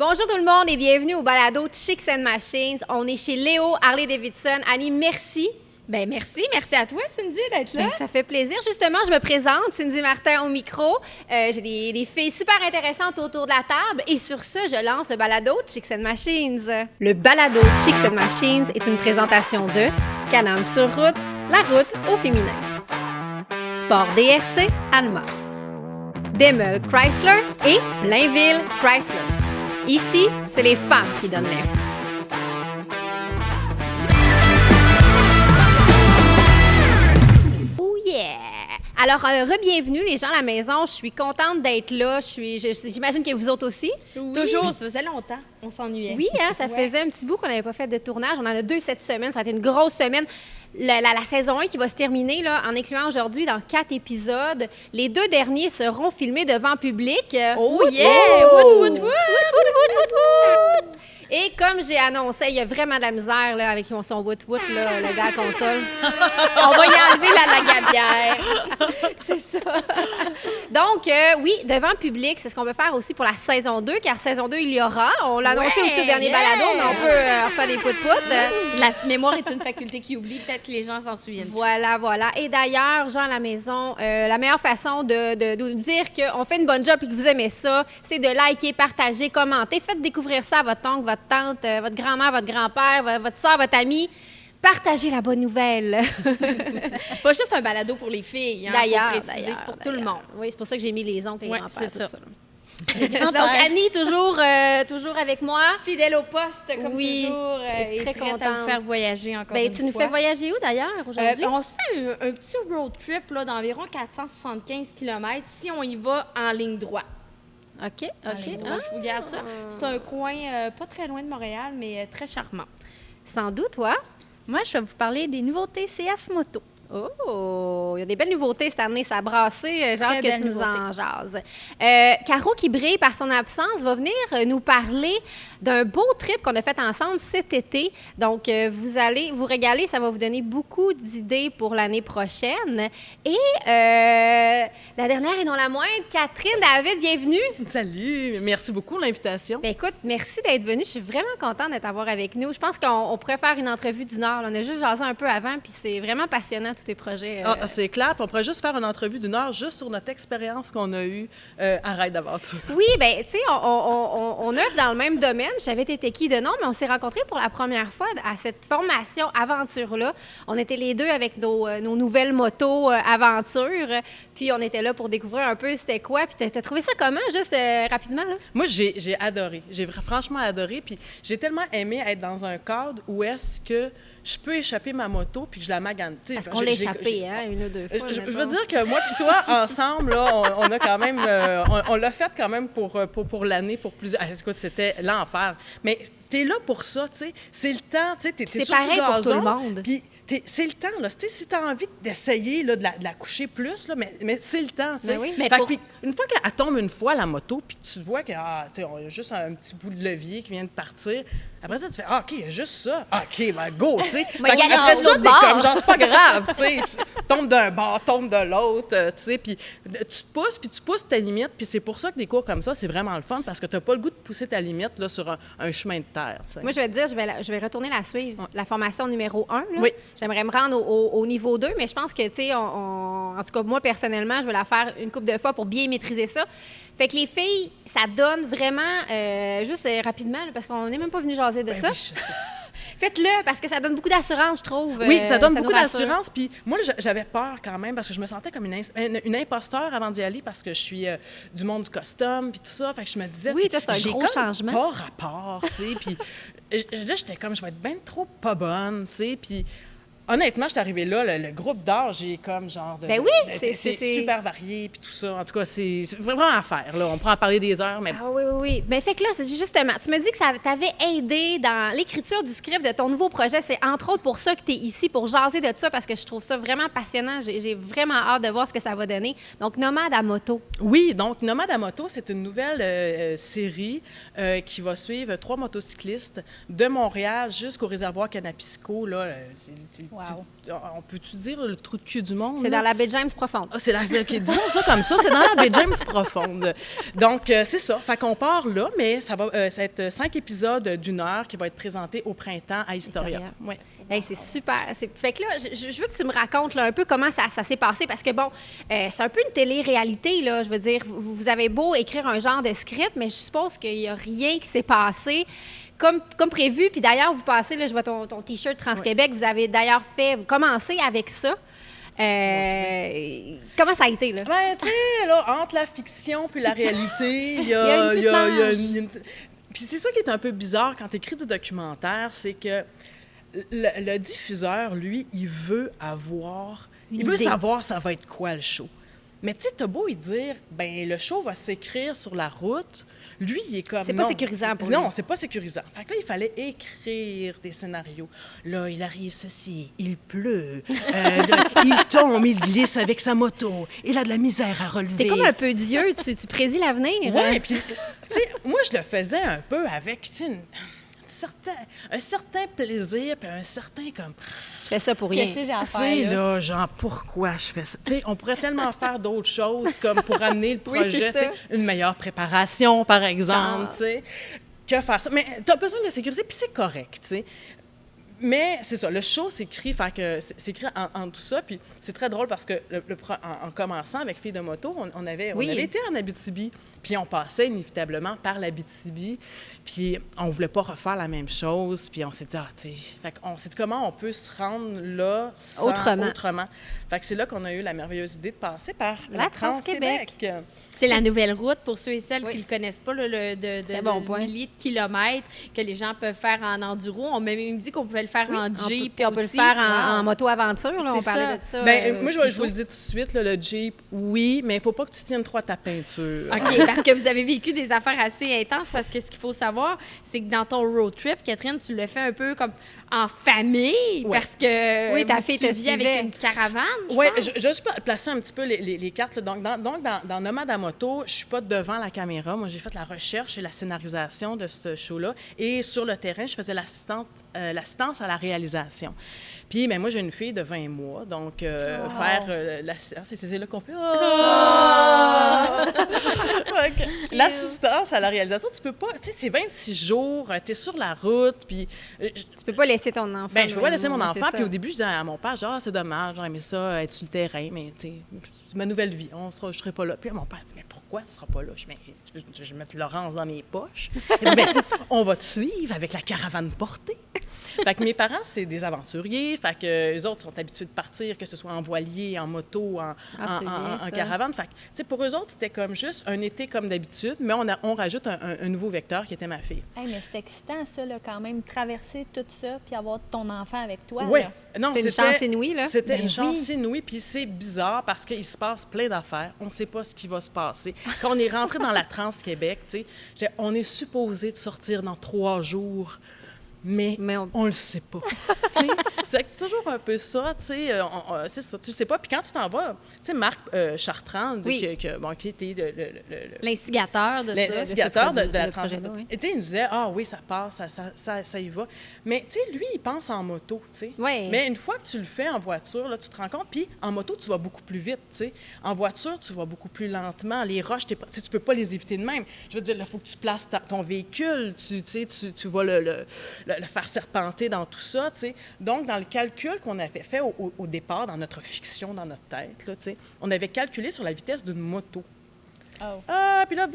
Bonjour tout le monde et bienvenue au balado Chicks and Machines. On est chez Léo Harley-Davidson. Annie, merci. Ben merci à toi Cindy d'être là. Ben, ça fait plaisir. Justement, je me présente, Cindy Martin au micro. J'ai des filles super intéressantes autour de la table et sur ce, je lance le balado Chicks and Machines. Le balado Chicks and Machines est une présentation de Can-Am sur route, la route au féminin. Sport DRC Alma. Demel Chrysler et Blainville Chrysler. Ici, c'est les femmes qui donnent l'info. Oh yeah! Alors, re-bienvenue les gens à la maison. Je suis contente d'être là. J'imagine que vous autres aussi. Oui. Toujours, ça faisait longtemps. On s'ennuyait. Oui, hein, ça faisait un petit bout qu'on n'avait pas fait de tournage. On en a 2 cette semaine. Ça a été une grosse semaine. La saison 1 qui va se terminer là, en incluant aujourd'hui dans 4 épisodes. Les 2 derniers seront filmés devant public. Oh yeah! Woot! Et comme j'ai annoncé, il y a vraiment de la misère là, avec son woot-woot, le gars à console. On va y enlever la gabière. C'est ça. Donc, oui, devant public, c'est ce qu'on veut faire aussi pour la saison 2, car saison 2, il y aura. On l'a annoncé aussi au dernier balado, mais on peut faire des pout-pout. La mémoire est une faculté qui oublie. Peut-être que les gens s'en souviennent. Voilà. Et d'ailleurs, gens à la maison, la meilleure façon de nous dire qu'on fait une bonne job et que vous aimez ça, c'est de liker, partager, commenter. Faites découvrir ça à votre oncle, votre tante, votre grand-mère, votre grand-père, votre soeur, votre ami. Partagez la bonne nouvelle. C'est pas juste un balado pour les filles. Hein, d'ailleurs, c'est pour tout le monde. Oui, c'est pour ça que j'ai mis les oncles et les grands-pères. C'est ça. Donc, Annie, toujours avec moi. Fidèle au poste, comme toujours. Et très prête contente à vous faire voyager encore une fois. Tu nous fais voyager où, d'ailleurs, aujourd'hui? On se fait un petit road trip là, d'environ 475 km si on y va en ligne droite. OK. Je vous garde ça. C'est un coin pas très loin de Montréal, mais très charmant. Sans doute, toi? Moi, je vais vous parler des nouveautés CF Moto. Oh, il y a des belles nouveautés cette année, ça a brassé. J'ai hâte que tu nous en jases. Caro, qui brille par son absence, va venir nous parler d'un beau trip qu'on a fait ensemble cet été. Donc, vous allez vous régaler, ça va vous donner beaucoup d'idées pour l'année prochaine. Et la dernière et non la moindre, Catherine David, bienvenue. Salut, merci beaucoup de l'invitation. Bien, écoute, merci d'être venue. Je suis vraiment contente de t'avoir avec nous. Je pense qu'on pourrait faire une entrevue d'1 heure. On a juste jasé un peu avant, puis c'est vraiment passionnant, tous tes projets. C'est clair, puis on pourrait juste faire une entrevue d'1 heure juste sur notre expérience qu'on a eue à Raid d'aventure. Oui, bien, tu sais, on œuvre dans le même domaine. Je savais t'étais qui de nom, mais on s'est rencontrés pour la première fois à cette formation aventure-là. On était les deux avec nos nouvelles motos aventure, puis on était là pour découvrir un peu c'était quoi. Puis t'as trouvé ça comment, juste rapidement, là? Moi, j'ai adoré. J'ai franchement adoré, puis j'ai tellement aimé être dans un cadre où est-ce que je peux échapper ma moto puis que je la magane. Parce qu'on l'a échappé, hein, 1 ou 2 fois. Je veux dire que moi puis toi, ensemble, là, on a quand même... on l'a fait quand même pour l'année, pour plusieurs... écoute, c'était l'enfer. Mais t'es là pour ça, tu sais. C'est le temps, tu sais, t'es sur pareil du gazon, pour tout le monde. Puis c'est le temps, là. Tu sais, si t'as envie d'essayer là, de la coucher plus, là, mais c'est le temps, tu sais. Oui, Puis une fois qu'elle tombe une fois, la moto, puis tu vois qu'il y a juste un petit bout de levier qui vient de partir, après ça, tu fais « Ah, OK, il y a juste ça. OK, ben go, tu sais. » Après ça, t'es comme genre, c'est pas grave, tu sais. Tombe d'un bord, tombe de l'autre, tu sais. Puis tu pousses ta limite. Puis c'est pour ça que des cours comme ça, c'est vraiment le fun parce que t'as pas le goût de pousser ta limite là, sur un chemin de terre, tu sais. Moi, je vais te dire, je vais retourner la suivre, la formation numéro 1. Là. Oui. J'aimerais me rendre au niveau 2, mais je pense que, tu sais, en tout cas, moi, personnellement, je vais la faire une couple de fois pour bien maîtriser ça. Fait que les filles, ça donne vraiment, juste rapidement, là, parce qu'on n'est même pas venu jaser de ça. Oui, je sais. Faites-le, parce que ça donne beaucoup d'assurance, je trouve. Oui, ça donne beaucoup nous rassure. d'assurance. Puis moi, j'avais peur quand même parce que je me sentais comme une imposteur avant d'y aller parce que je suis du monde du costume puis tout ça. Fait que je me disais, oui, toi, c'est un j'ai gros comme changement. pas rapport, tu sais. Puis là, j'étais comme, je vais être bien trop pas bonne, tu sais. Puis honnêtement, je suis arrivée là, le groupe d'âge est comme genre... Ben oui, c'est super varié, puis tout ça. En tout cas, c'est vraiment à faire, là. On pourra en parler des heures, mais... Ah oui. Ben fait que là, c'est justement, tu me dis que ça t'avait aidé dans l'écriture du script de ton nouveau projet. C'est entre autres pour ça que tu es ici, pour jaser de ça, parce que je trouve ça vraiment passionnant. J'ai vraiment hâte de voir ce que ça va donner. Donc, Nomade à moto. Oui, donc Nomade à moto, c'est une nouvelle série qui va suivre 3 motocyclistes de Montréal jusqu'au réservoir Canapisco, là. Wow. On peut-tu dire le trou de cul du monde? C'est là? dans la baie James profonde. Ah, OK, disons ça comme ça, c'est dans la baie James profonde. Donc, c'est ça. Fait qu'on part là, mais ça va être 5 épisodes d'une heure qui vont être présentés au printemps à Historia. Ouais. Hey, c'est super. Fait que là, je veux que tu me racontes là, un peu comment ça s'est passé, parce que, bon, c'est un peu une télé-réalité, là. Je veux dire, vous avez beau écrire un genre de script, mais je suppose qu'il n'y a rien qui s'est passé comme prévu. Puis d'ailleurs, vous passez, là, je vois ton T-shirt Trans-Québec, vous avez d'ailleurs vous commencez avec ça. Comment ça a été, là? Ben, tu sais, là, entre la fiction puis la réalité, il y a... Il y a une petite Puis c'est ça qui est un peu bizarre quand tu écris du documentaire, c'est que le diffuseur, lui, il veut savoir ça va être quoi le show. Mais tu sais, t'as beau y dire, ben le show va s'écrire sur la route, lui, il est comme... C'est pas sécurisant pour lui. Non, c'est pas sécurisant. Fait que là, il fallait écrire des scénarios. Là, il arrive ceci, il pleut, là, il tombe, il glisse avec sa moto, il a de la misère à relever. T'es comme un peu Dieu, tu prédis l'avenir. Oui, puis, tu sais, moi, je le faisais un peu avec, tu sais, un certain plaisir, puis un certain comme... Je fais ça pour rien. Qu'est-ce que j'ai à Tu sais, faire, là? là, genre, pourquoi je fais ça? Tu sais, on pourrait tellement faire d'autres choses, comme pour amener le Oui, projet, c'est ça. tu sais, une meilleure préparation, par exemple, tu sais, que faire ça. Mais tu as besoin de la sécurité, puis c'est correct, tu sais. Mais c'est ça, le show s'écrit, fait que c'est écrit en tout ça, puis c'est très drôle parce que en commençant avec Filles de moto, on avait été en Abitibi, puis on passait inévitablement par l'Abitibi, puis on voulait pas refaire la même chose, puis on s'est dit, tu sais, fait qu'on s'est dit comment on peut se rendre là autrement. Fait que c'est là qu'on a eu la merveilleuse idée de passer par La Trans-Québec. C'est la nouvelle route, pour ceux et celles qui ne le connaissent pas, là, Très bon point. milliers de kilomètres que les gens peuvent faire en enduro. On m'a même dit qu'on pouvait le faire en Jeep. Puis on peut le aussi. faire en moto-aventure, là, on C'est parlait ça. de ça. Ben, moi, je vous le dis tout de suite, là, le Jeep, oui, mais il faut pas que tu tiennes trop à ta peinture. OK, parce que vous avez vécu des affaires assez intenses, parce que ce qu'il faut savoir, c'est que dans ton road trip, Catherine, tu le fais un peu comme en famille, Ouais. parce que Oui, ta vous fille te suiviez suivait. avec une caravane, Oui, pense. je suis placé un petit peu les cartes. Là. Donc, dans Nomade à moto, je suis pas devant la caméra. Moi, j'ai fait la recherche et la scénarisation de ce show-là. Et sur le terrain, je faisais l'assistance à la réalisation. Puis, ben, moi, j'ai une fille de 20 mois. Donc, faire l'assistance, c'est là qu'on fait... L'assistance à la réalisation, tu peux pas... Tu sais, c'est 26 jours, tu es sur la route, puis... Tu peux pas laisser ton enfant. Ben, je peux pas laisser mon c'est enfant. ça. Puis au début, je disais à mon père, genre, c'est dommage, j'aurais aimé ça, être sur le terrain, mais tu sais, c'est ma nouvelle vie, je serai pas là. Puis mon père dit, mais pourquoi tu seras pas là? Je vais mettre Laurence dans mes poches. Il dit, ben, on va te suivre avec la caravane portée. Fait que mes parents, c'est des aventuriers. Fait que eux autres sont habitués de partir, que ce soit en voilier, en moto, en caravane. Fait que, tu sais, pour eux autres, c'était comme juste un été comme d'habitude, mais on rajoute un nouveau vecteur qui était ma fille. Hey, mais c'est excitant, ça, là, quand même, traverser tout ça puis avoir ton enfant avec toi. Oui. Là. Non, C'est une chance inouïe, là. C'était Ben une chance oui. inouïe, puis c'est bizarre parce qu'il se passe plein d'affaires. On ne sait pas ce qui va se passer. Quand on est rentré dans la Trans-Québec, tu sais, on est supposé de sortir dans 3 jours. Mais on le sait pas. Tu sais, c'est toujours un peu ça, tu sais, c'est ça, tu sais pas. Puis quand tu t'en vas, tu sais, Marc Chartrand, qui était L'instigateur de ça. l'instigateur de la le projet-là, transition. oui. Tu sais, il nous disait, oui, ça passe, ça y va. Mais, tu sais, lui, il pense en moto, tu sais. Oui. Mais une fois que tu le fais en voiture, là, tu te rends compte, puis en moto, tu vas beaucoup plus vite, tu sais. En voiture, tu vas beaucoup plus lentement. Les roches, tu peux pas les éviter de même. Je veux dire, il faut que tu places ton véhicule, tu vas le faire serpenter dans tout ça, tu sais. Donc, dans le calcul qu'on avait fait au départ, dans notre fiction, dans notre tête, là, tu sais, on avait calculé sur la vitesse d'une moto. Oh. Puis là,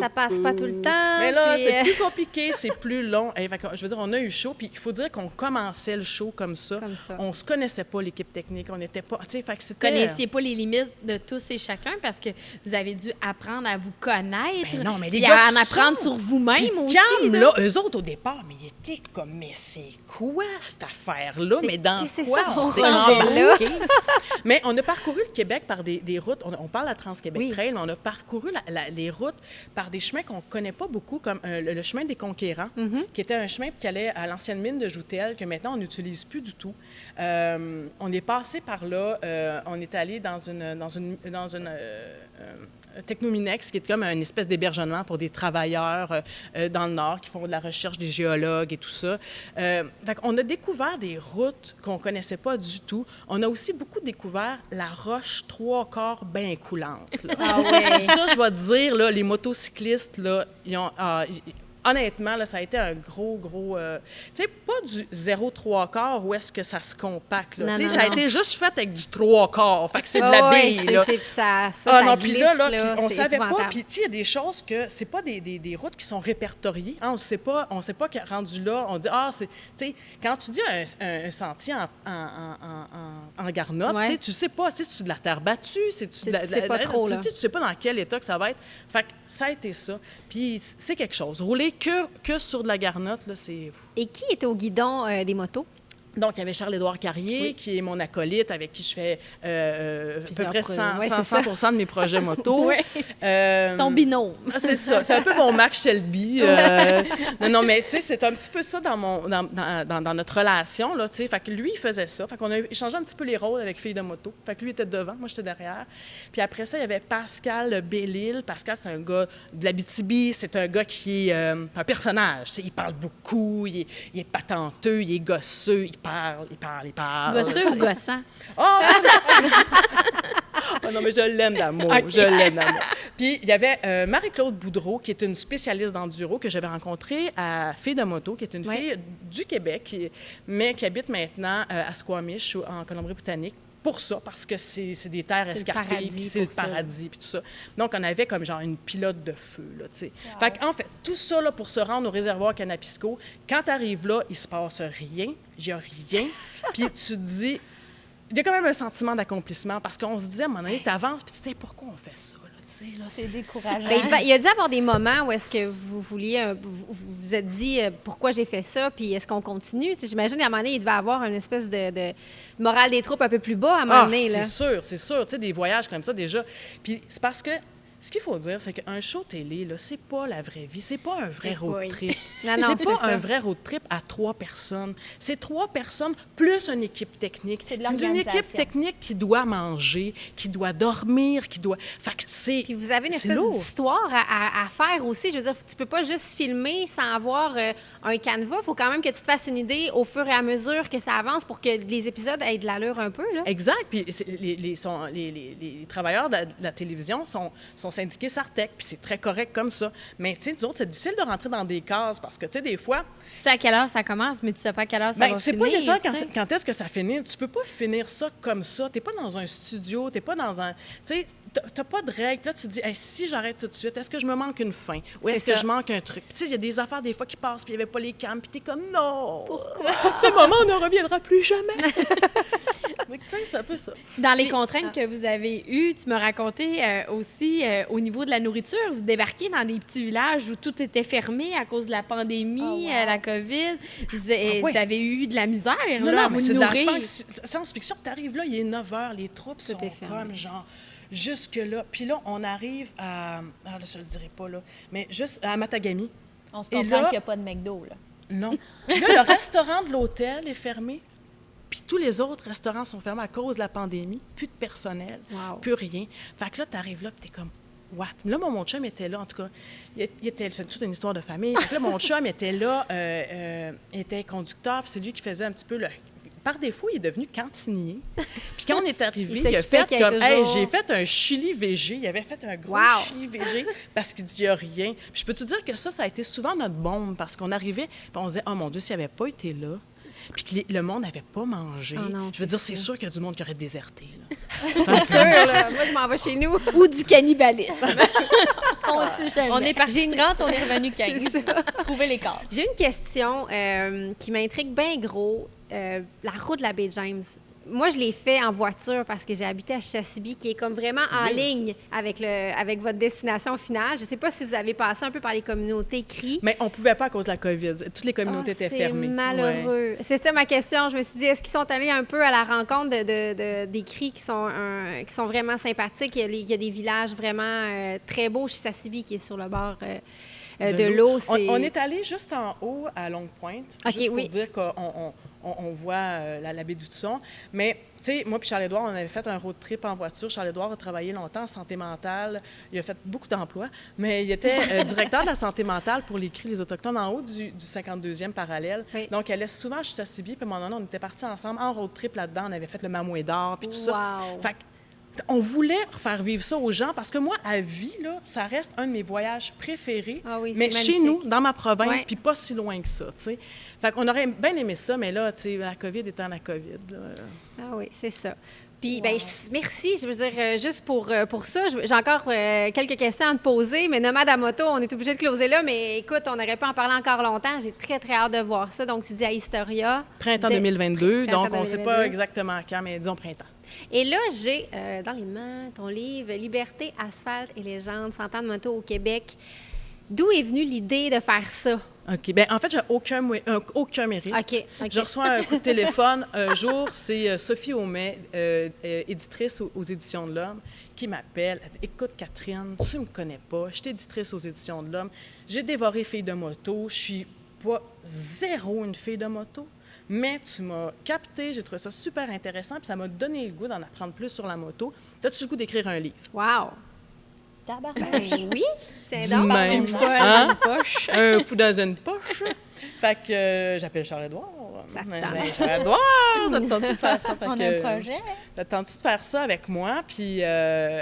Ça passe pas tout le temps. mais là, puis, c'est plus compliqué, c'est plus long. Fait que, je veux dire, on a eu chaud, puis il faut dire qu'on commençait le show comme ça. On se connaissait pas, l'équipe technique, on n'était pas... Tu sais, fait que c'était... Vous connaissiez pas les limites de tous et chacun parce que vous avez dû apprendre à vous connaître. Ben non, mais les puis gars à en qui apprendre sont- sur vous-même Puis aussi. calme, là. là, eux autres, au départ, mais ils étaient comme, mais c'est quoi cette affaire-là? Mais dans qu'est-ce que c'est quoi ça, on ce s'est projet-là? embarqué? Mais on a parcouru le Québec par des routes, on parle de la Trans-Québec Oui. Trail, mais on a parcouru les routes par des chemins qu'on ne connaît pas beaucoup, comme le chemin des Conquérants, qui était un chemin qui allait à l'ancienne mine de Joutel, que maintenant on n'utilise plus du tout. On est passé par là, on est allé dans une Technominex, qui est comme une espèce d'hébergement pour des travailleurs dans le Nord qui font de la recherche, des géologues et tout ça. On a découvert des routes qu'on ne connaissait pas du tout. On a aussi beaucoup découvert la roche 3/4 bien coulante. Là. Ah ouais. Ça, je vais te dire, là, les motocyclistes, là, honnêtement, là, ça a été un gros... tu sais, pas du 0,3/4 où est-ce que ça se compacte. Là. Non, Tu sais, non, ça a non. été juste fait avec du 3/4. Fait que c'est de la bille, là. Puis ça Non, puis glisse, là, puis on c'est savait pas. épouvantable. Puis, tu sais, il y a des choses que c'est pas des routes qui sont répertoriées. Hein, on sait pas que rendu là, on dit, tu sais, quand tu dis un sentier en garnotte, Ouais. tu sais pas, si c'est de la terre battue, c'est-tu de la. Tu sais pas trop, là. Tu sais pas dans quel état que ça va être. Fait que ça a été ça. Puis, c'est quelque chose. Rouler que sur de la garnotte, là, c'est. Et qui était au guidon des motos? Donc, il y avait Charles-Édouard Carrier, qui est mon acolyte, avec qui je fais à peu Plusieurs près projets. Ouais, c'est 100% de mes projets moto. Ouais. Ton binôme. C'est ça. C'est un peu mon Max Shelby. Non, mais tu sais, c'est un petit peu ça dans notre relation, là, tu sais. Fait que lui, il faisait ça. Fait qu'on a échangé un petit peu les rôles avec Fille de moto. Fait que lui était devant, moi, j'étais derrière. Puis après ça, il y avait Pascal Bellil. Pascal, c'est un gars de l'Abitibi. C'est un gars qui est un personnage. Tu sais, il parle beaucoup, il est patenteux, il est gosseux, il parle. Gosseux ou gossant? Oh, non, mais je l'aime d'amour. Okay. Je l'aime d'amour. Puis, il y avait Marie-Claude Boudreau, qui est une spécialiste d'enduro que j'avais rencontrée à Fille de moto, qui est une fille du Québec, mais qui habite maintenant à Squamish, en Colombie-Britannique. Pour ça, parce que c'est des terres escarpées, puis c'est le paradis, puis tout ça. Donc, on avait comme genre une pilote de feu, là, tu sais. Wow. Fait qu'en fait, tout ça, là, pour se rendre au réservoir Canapisco, quand tu arrives là, il se passe rien, il n'y a rien, puis tu te dis... Il y a quand même un sentiment d'accomplissement, parce qu'on se dit, à un moment donné, tu avances, puis tu te dis, pourquoi on fait ça, là, tu sais, là, C'est décourageant. Il y a dû avoir des moments où est-ce que vous vouliez, vous vous êtes dit pourquoi j'ai fait ça, puis est-ce qu'on continue? Tu sais, j'imagine qu'à un moment donné, il devait avoir une espèce de morale des troupes un peu plus bas à un moment donné. Là. C'est sûr. Tu sais, des voyages comme ça, déjà. Puis c'est parce que ce qu'il faut dire, c'est qu'un show télé, là, c'est pas la vraie vie. C'est pas un vrai road trip. Non, C'est pas c'est un ça. vrai road trip à 3 personnes. C'est 3 personnes plus une équipe technique. C'est de une l'organisation. équipe technique qui doit manger, qui doit dormir, qui doit... Fait que c'est... Puis vous avez une c'est espèce lourd. d'histoire à faire aussi. Je veux dire, tu peux pas juste filmer sans avoir un canevas. Il faut quand même que tu te fasses une idée au fur et à mesure que ça avance pour que les épisodes aient de l'allure un peu. Là. Exact. Puis les travailleurs de la télévision sont syndiqués Sartec, puis c'est très correct comme ça. Mais tu sais, nous autres, c'est difficile de rentrer dans des cases parce que, tu sais, des fois, Tu sais à quelle heure ça commence, mais tu sais pas à quelle heure ça va tu sais finir. pas nécessairement tu sais. quand est-ce que ça finit. Tu peux pas finir ça comme ça. T'es pas dans un studio, t'es pas dans un... Tu sais, t'as pas de règles. Puis là, tu te dis, hey, si j'arrête tout de suite, est-ce que je me manque une fin? Ou est-ce C'est que ça. je manque un truc? Puis tu sais, il y a des affaires des fois qui passent, puis il y avait pas les cams, puis t'es comme, non! Pourquoi? Ce moment ne reviendra plus jamais! Donc, tu sais, c'est un peu ça. Dans les contraintes que vous avez eues, tu m'as raconté aussi au niveau de la nourriture, vous débarquiez dans des petits villages où tout était fermé à cause de la pandémie, Oh, wow. la COVID. Vous oui. avez eu de la misère Non, là, non, à mais vous c'est de la nourrir. science-fiction. T'arrives là, il est 9 h, les troupes sont est fermé. comme genre jusque-là. Puis là, on arrive à... Ah, là, je le dirai pas, là. Mais juste à Matagami. On se Et comprend là- qu'il n'y a pas de McDo, là. Non. Puis là, le restaurant de l'hôtel est fermé. Puis tous les autres restaurants sont fermés à cause de la pandémie. Plus de personnel, Wow. plus rien. Fait que là, t'arrives là, puis t'es comme... What? Là, mon chum était là, en tout cas. Il était, c'est toute une histoire de famille. Fait que là, mon chum était là, était conducteur, puis c'est lui qui faisait un petit peu le... Par défaut, il est devenu cantinier. Puis quand on est arrivé, Il il a s'occupait fait qu'il y ait comme, hey, toujours- j'ai fait un chili végé. Il avait fait un gros Wow. chili végé parce qu'il dit, il n'y a rien. Puis je peux te dire que ça a été souvent notre bombe parce qu'on arrivait, puis on se disait, oh mon Dieu, s'il n'avait pas été là, puis que le monde n'avait pas mangé, Oh non, je veux dire, c'est sûr qu'il y a du monde qui aurait déserté. Là. C'est sûr, là. Moi, je m'en vais chez nous. Ou du cannibalisme. On sait jamais. On est parti 30, on est revenu 15. C'est ça. Trouver les cadres. J'ai une question qui m'intrigue bien gros. La route de la baie James. Moi, je l'ai fait en voiture parce que j'ai habité à Chassaby, qui est comme vraiment en Oui. ligne avec votre destination finale. Je ne sais pas si vous avez passé un peu par les communautés CRI. Mais on ne pouvait pas à cause de la COVID. Toutes les communautés étaient fermées. C'est Ouais. malheureux. C'était ma question. Je me suis dit, est-ce qu'ils sont allés un peu à la rencontre des CRI qui sont vraiment sympathiques? Il y a des villages vraiment très beaux. Chassaby, qui est sur le bord de l'eau. On est allé juste en haut à Longue Pointe, OK, juste pour oui. dire qu'on on voit la baie d'Hudson. Mais, tu sais, moi puis Charles-Édouard, on avait fait un road trip en voiture. Charles-Édouard a travaillé longtemps en santé mentale. Il a fait beaucoup d'emplois, mais il était directeur de la santé mentale pour les CRI, les Autochtones, en haut du 52e parallèle. Oui. Donc, il allait souvent chez Sassibi, puis à un moment donné, on était partis ensemble en road trip là-dedans. On avait fait le Mamoué d'or, puis tout ça. Fait on voulait faire vivre ça aux gens parce que moi, à vie, là, ça reste un de mes voyages préférés, mais chez nous, dans ma province, puis pas si loin que ça, tu sais. Fait qu'on aurait bien aimé ça, mais là, tu sais, la COVID étant la COVID, là... Ah oui, c'est ça. Puis, ben, merci. Je veux dire, juste pour ça, j'ai encore quelques questions à te poser, mais Nomade à moto, on est obligé de closer là, mais écoute, on aurait pu en parler encore longtemps. J'ai très, très hâte de voir ça. Donc, tu dis à Historia. Printemps 2022, donc on ne sait pas exactement quand, mais disons printemps. Et là, j'ai dans les mains ton livre « Liberté, asphalte et légende, 100 ans de moto au Québec ». D'où est venue l'idée de faire ça? OK. Bien, en fait, j'ai aucun mérite. OK. Je reçois un coup de téléphone un jour, c'est Sophie Aumet, éditrice aux Éditions de l'Homme, qui m'appelle. Elle dit « Écoute, Catherine, tu me connais pas, je suis éditrice aux Éditions de l'Homme, j'ai dévoré Fille de moto, je suis pas zéro une fille de moto. Mais tu m'as capté, j'ai trouvé ça super intéressant, puis ça m'a donné le goût d'en apprendre plus sur la moto. As-tu le goût d'écrire un livre? » Wow! Ben oui, c'est énorme. Une fois dans une poche. Un fou dans une poche. Fait que j'appelle Charles-Édouard. Charles-Édouard, t'attends-tu de faire ça? On a un projet. T'attends-tu de faire ça avec moi? Puis,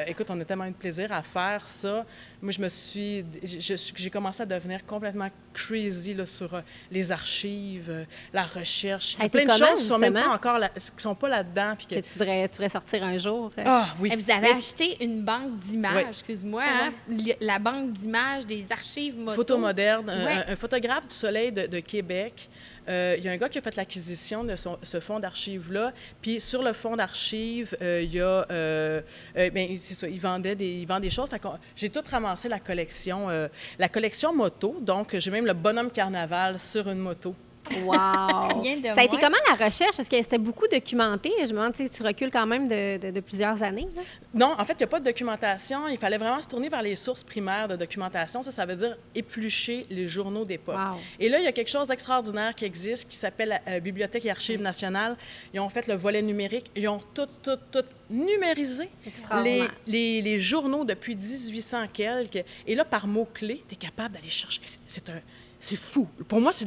écoute, on a tellement eu de plaisir à faire ça. Moi, j'ai commencé à devenir complètement crazy là, sur les archives, la recherche. Il y a plein de choses qui sont même pas encore qui sont pas là-dedans. Puis que tu devrais sortir un jour. Ah oui. Et vous avez acheté une banque d'images, excuse-moi, hein? La banque d'images des archives moto. Photo moderne, un photographe du Soleil de Québec. Il y a un gars qui a fait l'acquisition de ce fonds d'archives-là. Puis sur le fonds d'archives, il y a... c'est ça, il vend des choses. Fait que j'ai tout ramassé la collection moto. Donc, j'ai même le bonhomme carnaval sur une moto. Wow! Ça a été comment la recherche? Est-ce que c'était beaucoup documenté? Je me demande si tu recules quand même de plusieurs années. Là. Non, en fait, il n'y a pas de documentation. Il fallait vraiment se tourner vers les sources primaires de documentation. Ça veut dire éplucher les journaux d'époque. Wow. Et là, il y a quelque chose d'extraordinaire qui existe qui s'appelle la Bibliothèque et Archives nationales. Ils ont fait le volet numérique. Ils ont tout numérisé les journaux depuis 1800 quelques. Et là, par mots-clés, tu es capable d'aller chercher. C'est fou. Pour moi, je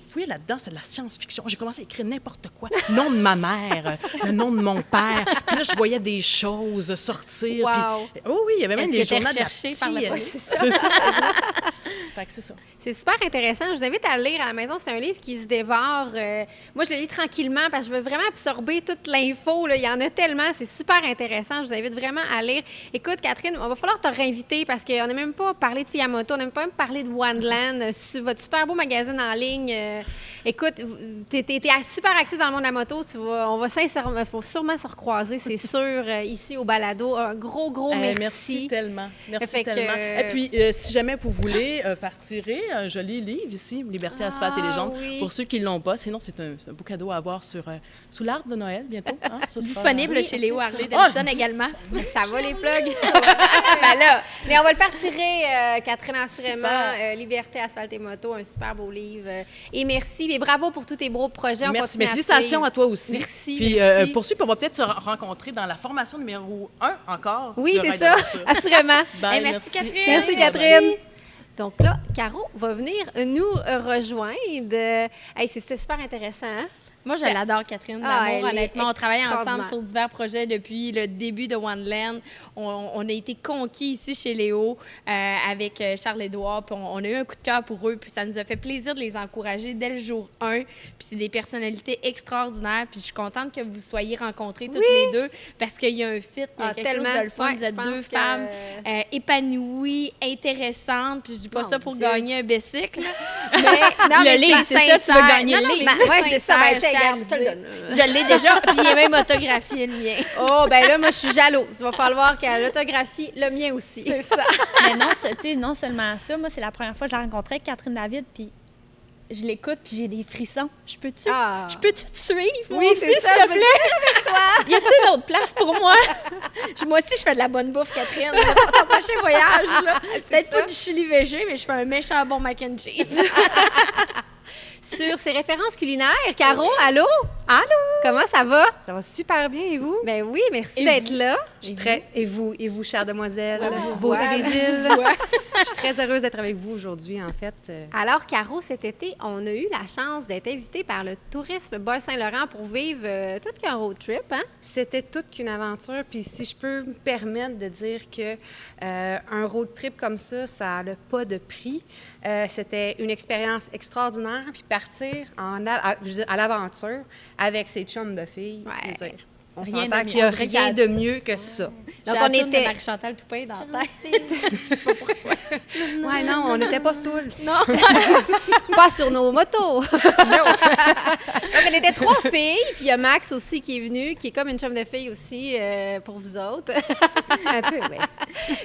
fouillais là-dedans, c'est de la science-fiction. J'ai commencé à écrire n'importe quoi. Le nom de ma mère, le nom de mon père. Puis là, je voyais des choses sortir. Wow. Puis, oui, il y avait même des journaux de la petite. C'est ça. Fait que c'est ça. C'est super intéressant. Je vous invite à le lire à la maison. C'est un livre qui se dévore. Moi, je le lis tranquillement parce que je veux vraiment absorber toute l'info. Là. Il y en a tellement. C'est super intéressant. Je vous invite vraiment à lire. Écoute, Catherine, il va falloir te réinviter parce qu'on n'a même pas parlé de Filles à moto. On n'a même pas parlé de Wonderland, votre super beau magazine en ligne. Écoute, tu es super actif dans le monde de la moto. Il faut sûrement se recroiser, c'est sûr, ici au balado. Un gros merci. Merci tellement. Merci tellement. Et puis, si jamais vous voulez faire tirer un joli livre ici, Liberté, asphalte et légende, pour ceux qui ne l'ont pas. Sinon, c'est un beau cadeau à avoir sous l'arbre de Noël bientôt. Hein? Disponible chez Léo Harley-Davidson également. Ça va, les plugs? Ben là, mais on va le faire tirer, Catherine, assurément. Liberté, asphalte et moto, un super beau livre. Et merci. Et bravo pour tous tes beaux projets. Merci. Mais félicitations à toi aussi. Merci. Puis poursuis, puis on va peut-être se rencontrer dans la formation numéro 1 encore. Oui, c'est ça. Assurément. Merci, Catherine. Merci, Catherine. Donc là, Caro va venir nous rejoindre. C'est super intéressant. Hein? Moi, je l'adore, Catherine, d'amour, honnêtement. On travaille ensemble sur divers projets depuis le début de Wonderland. On a été conquis ici chez Léo avec Charles-Édouard. Puis on a eu un coup de cœur pour eux. Puis ça nous a fait plaisir de les encourager dès le jour 1. Puis c'est des personnalités extraordinaires. Puis je suis contente que vous soyez rencontrées toutes les deux parce qu'il y a un fit, il y a quelque chose de le fun. Vous êtes deux femmes épanouies, intéressantes. Puis je dis pas ça pour gagner un bicycle. Mais le livre, c'est ça, tu veux gagner le livre. Oui, c'est ça. Je l'ai déjà, puis il est même autographié, le mien. Oh, ben là, moi, je suis jalouse. Il va falloir qu'elle autographie le mien aussi. C'est ça. Mais non seulement ça, moi, c'est la première fois que je la rencontrais, Catherine David, puis je l'écoute, puis j'ai des frissons. Je peux-tu te suivre? Oui, c'est ça, s'il te plaît? Y a-t-il une autre place pour moi? Moi aussi, je fais de la bonne bouffe, Catherine. Ton prochain voyage, là. Peut-être pas du chili végé, mais je fais un méchant bon mac and cheese. sur ses références culinaires. Caro, allô? Allô? Comment ça va? Ça va super bien, et vous? Ben oui, merci d'être là. Je suis très... Et vous, chère demoiselle, beauté des îles? Je suis très heureuse d'être avec vous aujourd'hui, en fait. Alors, Caro, cet été, on a eu la chance d'être invité par le Tourisme Bas-Saint-Laurent pour vivre tout qu'un road trip, hein? C'était toute qu'une aventure, puis si je peux me permettre de dire que un road trip comme ça n'a pas de prix. C'était une expérience extraordinaire, puis partir à l'aventure avec ses chums de filles, Ouais. je veux dire, on Rien s'entend de qu'il n'y a mieux. rien de mieux que ça. Donc, J'ai on la toune de était... Marie-Chantal Toupin dans la tête. Ouais, non, on n'était pas saouls. Non, pas sur nos motos. Donc, on était 3 filles, puis il y a Max aussi qui est venu, qui est comme une chum de fille aussi pour vous autres. Un peu, oui.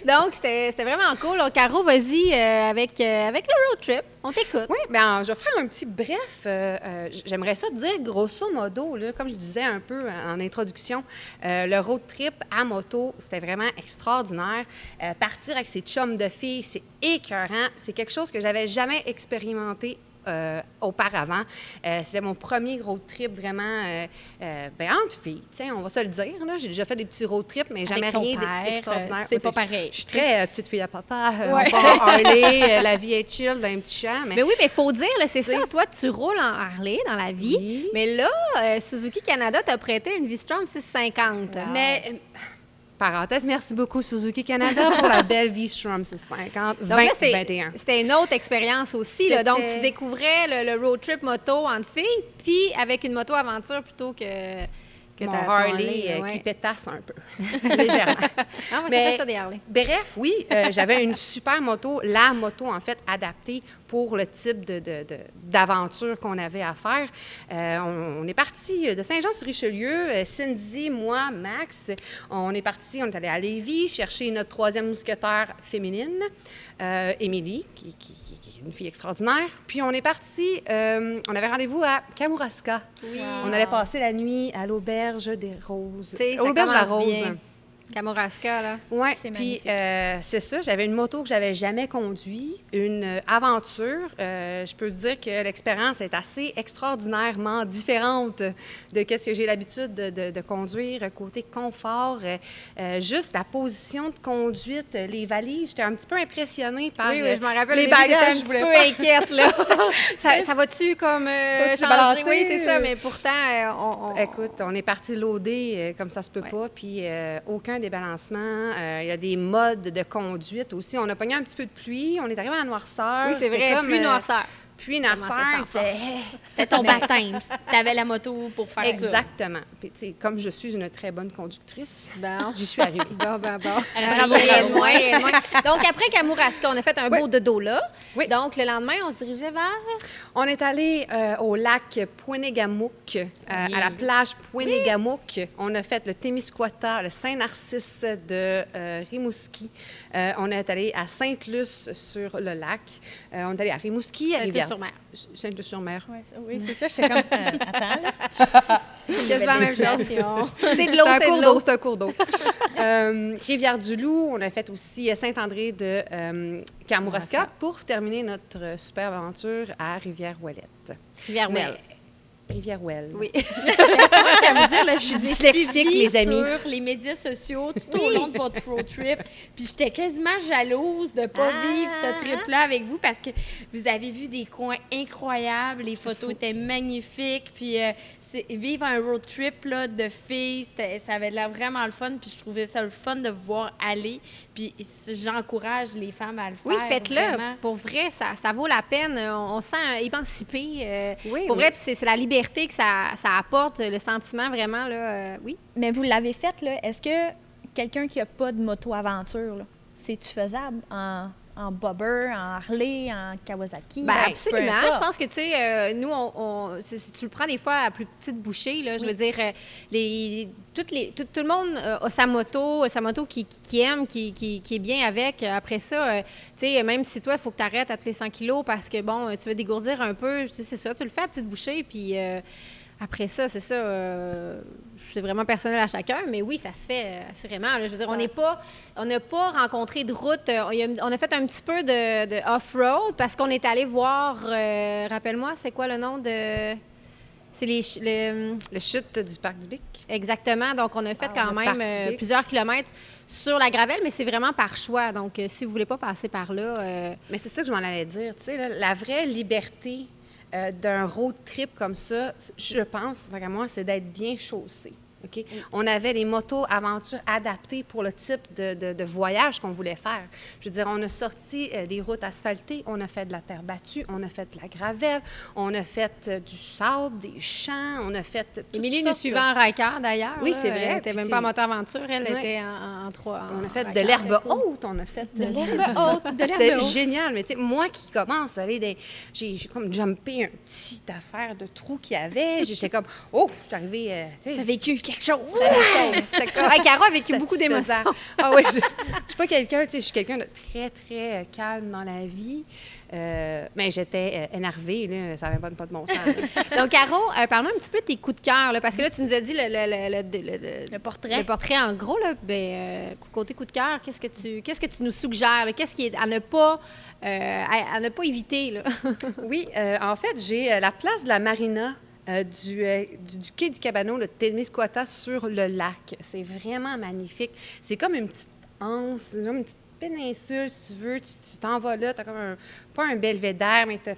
Donc, c'était vraiment cool. Donc, Caro, vas-y avec le road trip. On t'écoute. Oui, bien, je vais faire un petit bref. J'aimerais ça dire grosso modo, là, comme je disais un peu en introduction, le road trip à moto, c'était vraiment extraordinaire. Partir avec ses chums de filles, c'est écœurant. C'est quelque chose que j'avais jamais expérimenté auparavant. C'était mon premier road trip vraiment entre filles. Tiens, on va se le dire. Là. J'ai déjà fait des petits road trips, mais jamais Avec ton rien père, d'extraordinaire. c'est pas pareil. Je suis très petite fille à papa. On part en Harley, la vie est chill dans un petit champ. Mais oui, mais il faut dire, là, c'est ça, T'sais. toi, tu roules en Harley dans la vie. Oui. Mais là, Suzuki Canada t'a prêté une V-Strom 650. Mais, parenthèse, merci beaucoup Suzuki Canada pour la belle V-Strom 650 Donc là, 2021. c'était une autre expérience aussi. Là. Donc, tu découvrais le road trip moto entre filles, puis avec une moto aventure plutôt que Mon ton Harley ouais. qui pétasse un peu, légèrement. Ah, ouais, Mais- ça fait ça des Harley. Bref, oui, j'avais une super moto, la moto en fait adaptée pour le type d'aventure qu'on avait à faire. On est parti de Saint-Jean-sur-Richelieu, Cindy, moi, Max. On est allé à Lévis chercher notre troisième mousquetaire féminine, Émilie, qui est une fille extraordinaire. Puis on est parti, on avait rendez-vous à Kamouraska. Oui. On allait passer la nuit à l'auberge des Roses. Tu sais, ça L'auberge de la commence Rose. bien. Kamouraska, là. Oui, C'est puis magnifique. c'est ça, j'avais une moto que j'avais jamais conduite, une aventure. Je peux dire que l'expérience est assez extraordinairement différente de ce que j'ai l'habitude de conduire, côté confort. Juste la position de conduite, les valises, j'étais un petit peu impressionnée par Oui, je me rappelle. les au début, j'étais bagages. un je petit voulais peu pas- inquiète, là. ça va-tu comme va-tu changer? balancer? Oui, c'est ça, mais pourtant, on... Écoute, on est parti loader comme ça se peut pas, puis aucun débalancement. Il y a des modes de conduite aussi. On a pogné un petit peu de pluie, on est arrivé à Noirceur. Oui, c'est C'était vrai, comme, plus noirceur. Puis Commençait Noirceur, sans C'était ton baptême. T'avais la moto pour faire ça. exactement. Puis, tu sais, comme je suis une très bonne conductrice, Bon. j'y suis arrivée. Bon. Bravo, Rien de bravo. moins, rien de moins. Donc, après Kamouraska, on a fait un beau dodo là. Oui. Donc, le lendemain, on se dirigeait vers... On est allé au lac Poinégamouk, à la plage Poinégamouk. On a fait le Témiscouata, le Saint-Narcisse de Rimouski. On est allé à Sainte-Luce sur le lac. On est allé à Rimouski, à Rivière. sur mer. Sainte-Luce-sur-Mer. Ouais, oui, c'est ça. J'étais comme, attends, là. C'est quasiment la même chose. C'est de C'est l'eau, un c'est cours de l'eau. d'eau, c'est un cours d'eau. Rivière-du-Loup, on a fait aussi Saint-André de Kamouraska pour terminer notre super aventure à Rivière-Ouellette. Rivière-Ouelle. Rivière-Ouelle. Oui. Moi, je tiens à vous dire, là, Je suis vous ai dyslexique, suivi les amis. sur les médias sociaux tout au long de votre road trip. Puis j'étais quasiment jalouse de ne pas vivre ce trip-là avec vous parce que vous avez vu des coins incroyables, les photos étaient magnifiques. Puis vivre un road trip là, de filles, ça avait l'air vraiment le fun. Puis je trouvais ça le fun de vous voir aller. Puis j'encourage les femmes à le faire. Oui, faites-le. vraiment. Pour vrai, ça vaut la peine. On se sent émancipé. Oui, pour oui. vrai, puis c'est la liberté que ça apporte, le sentiment vraiment, là. Oui. Mais vous l'avez fait, là. Est-ce que quelqu'un qui n'a pas de moto-aventure, là, c'est-tu faisable en bobber, en Harley, en Kawasaki? Ben, Peu absolument. importe. Je pense que, tu sais, nous, si tu le prends des fois à plus petite bouchée, là, je veux dire, tout le monde a sa moto qui aime, qui est bien avec. Après ça, tu sais, même si toi, il faut que tu arrêtes à tous les 100 kilos parce que, bon, tu veux dégourdir un peu, c'est ça, tu le fais à petite bouchée, puis Après ça, c'est ça. C'est vraiment personnel à chacun, mais oui, ça se fait assurément. Là. Je veux dire, on n'a pas rencontré de route. On a fait un petit peu de off-road parce qu'on est allé voir. Rappelle-moi, c'est quoi le nom de. C'est le chute du Parc du Bic. Exactement. Donc, on a fait quand même plusieurs kilomètres sur la gravelle, mais c'est vraiment par choix. Donc, si vous voulez pas passer par là... Mais c'est ça que je m'en allais dire. Tu sais, là, la vraie liberté d'un road trip comme ça, je pense, à moi, c'est d'être bien chaussé. Okay? On avait les motos aventures adaptées pour le type de voyage qu'on voulait faire. Je veux dire, on a sorti des routes asphaltées, on a fait de la terre battue, on a fait de la gravelle, on a fait du sable, des champs, on a fait... Émilie nous suivait en Ryker, d'ailleurs. Oui, c'est vrai. Elle n'était même pas en moto-aventure, elle était en trois. On a fait de l'herbe haute, on a fait... De l'herbe haute, C'était génial, mais tu sais, moi qui commence à aller j'ai comme jumpé un petit affaire de trou qu'il y avait, j'étais comme, oh, je suis arrivée... T'as vécu quelque chose. C'était comme... Caro a vécu beaucoup d'émotions. Ah oui, je suis pas quelqu'un, tu sais, je suis quelqu'un de très, très calme dans la vie. Mais j'étais énervée, là, ça n'avait pas de bon sens. Donc, Caro, parle-moi un petit peu de tes coups de cœur, là, parce que là, tu nous as dit le portrait. Le portrait, en gros, là, côté coup de cœur, qu'est-ce que tu nous suggères? Qu'est-ce qui est à ne pas éviter? Là? Oui, en fait, j'ai la place de la marina du quai du Cabano, le Témiscouata sur le lac. C'est vraiment magnifique. C'est comme une petite anse, comme une petite péninsule, si tu veux. Tu t'en vas là, tu as comme pas un belvédère, mais tu as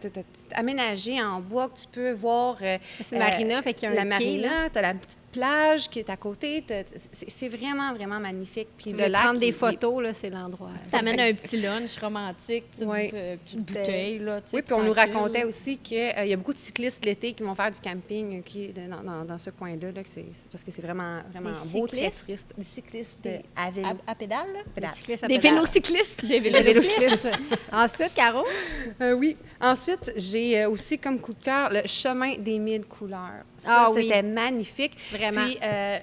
aménagé en bois que tu peux voir. C'est une marina, fait qu'il y a un la quai, marina, tu as la petite plage qui est à côté. C'est vraiment, vraiment magnifique. Puis le lac, prendre des photos, là, c'est l'endroit. T'amènes un petit lunch romantique, petite bouteille. Là, oui, puis on nous racontait aussi qu'il y a beaucoup de cyclistes l'été qui vont faire du camping dans ce coin-là, là, parce que c'est vraiment, vraiment beau, très triste. Des cyclistes à vélo. À pédale, là? Des vélocyclistes. Des vélocyclistes. Ensuite, Caro? Oui. Ensuite, j'ai aussi comme coup de cœur le chemin des 1000 couleurs. Ça, c'était magnifique. Vraiment. Puis,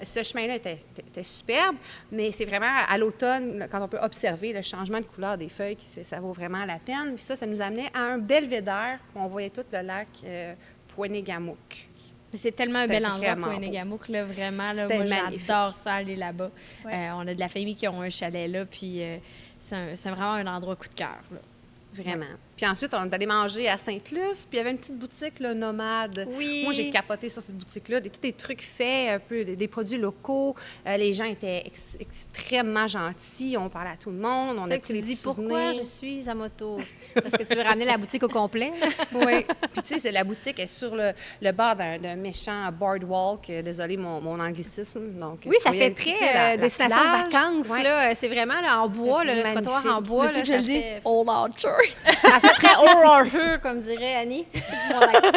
ce chemin-là était superbe, mais c'est vraiment à l'automne, quand on peut observer le changement de couleur des feuilles, ça vaut vraiment la peine. Puis ça nous amenait à un belvédère. On voyait tout le lac Poinégamouk. C'est tellement un bel endroit, Poinégamouk, là, vraiment. Là, moi, j'adore ça, aller là-bas. Ouais. On a de la famille qui ont un chalet là, puis c'est vraiment un endroit coup de cœur. Là. Vraiment. Puis ensuite, on est allé manger à Sainte-Luce, puis il y avait une petite boutique là, nomade. Oui. Moi, j'ai capoté sur cette boutique-là. Tous des trucs faits, un peu des produits locaux. Les gens étaient extrêmement gentils. On parlait à tout le monde. On a pris des souvenirs. Pourquoi je suis à moto? Parce que tu veux ramener la boutique au complet? Oui. Puis tu sais, la boutique est sur le bord d'un méchant boardwalk. Désolée, mon anglicisme. Donc, oui, ça fait très destination de vacances. Ouais. C'est vraiment là, en bois, le trottoir en bois. Là, je le dis, Old Orchard. Ça fait très Orchard, comme dirait Annie. Mon accent.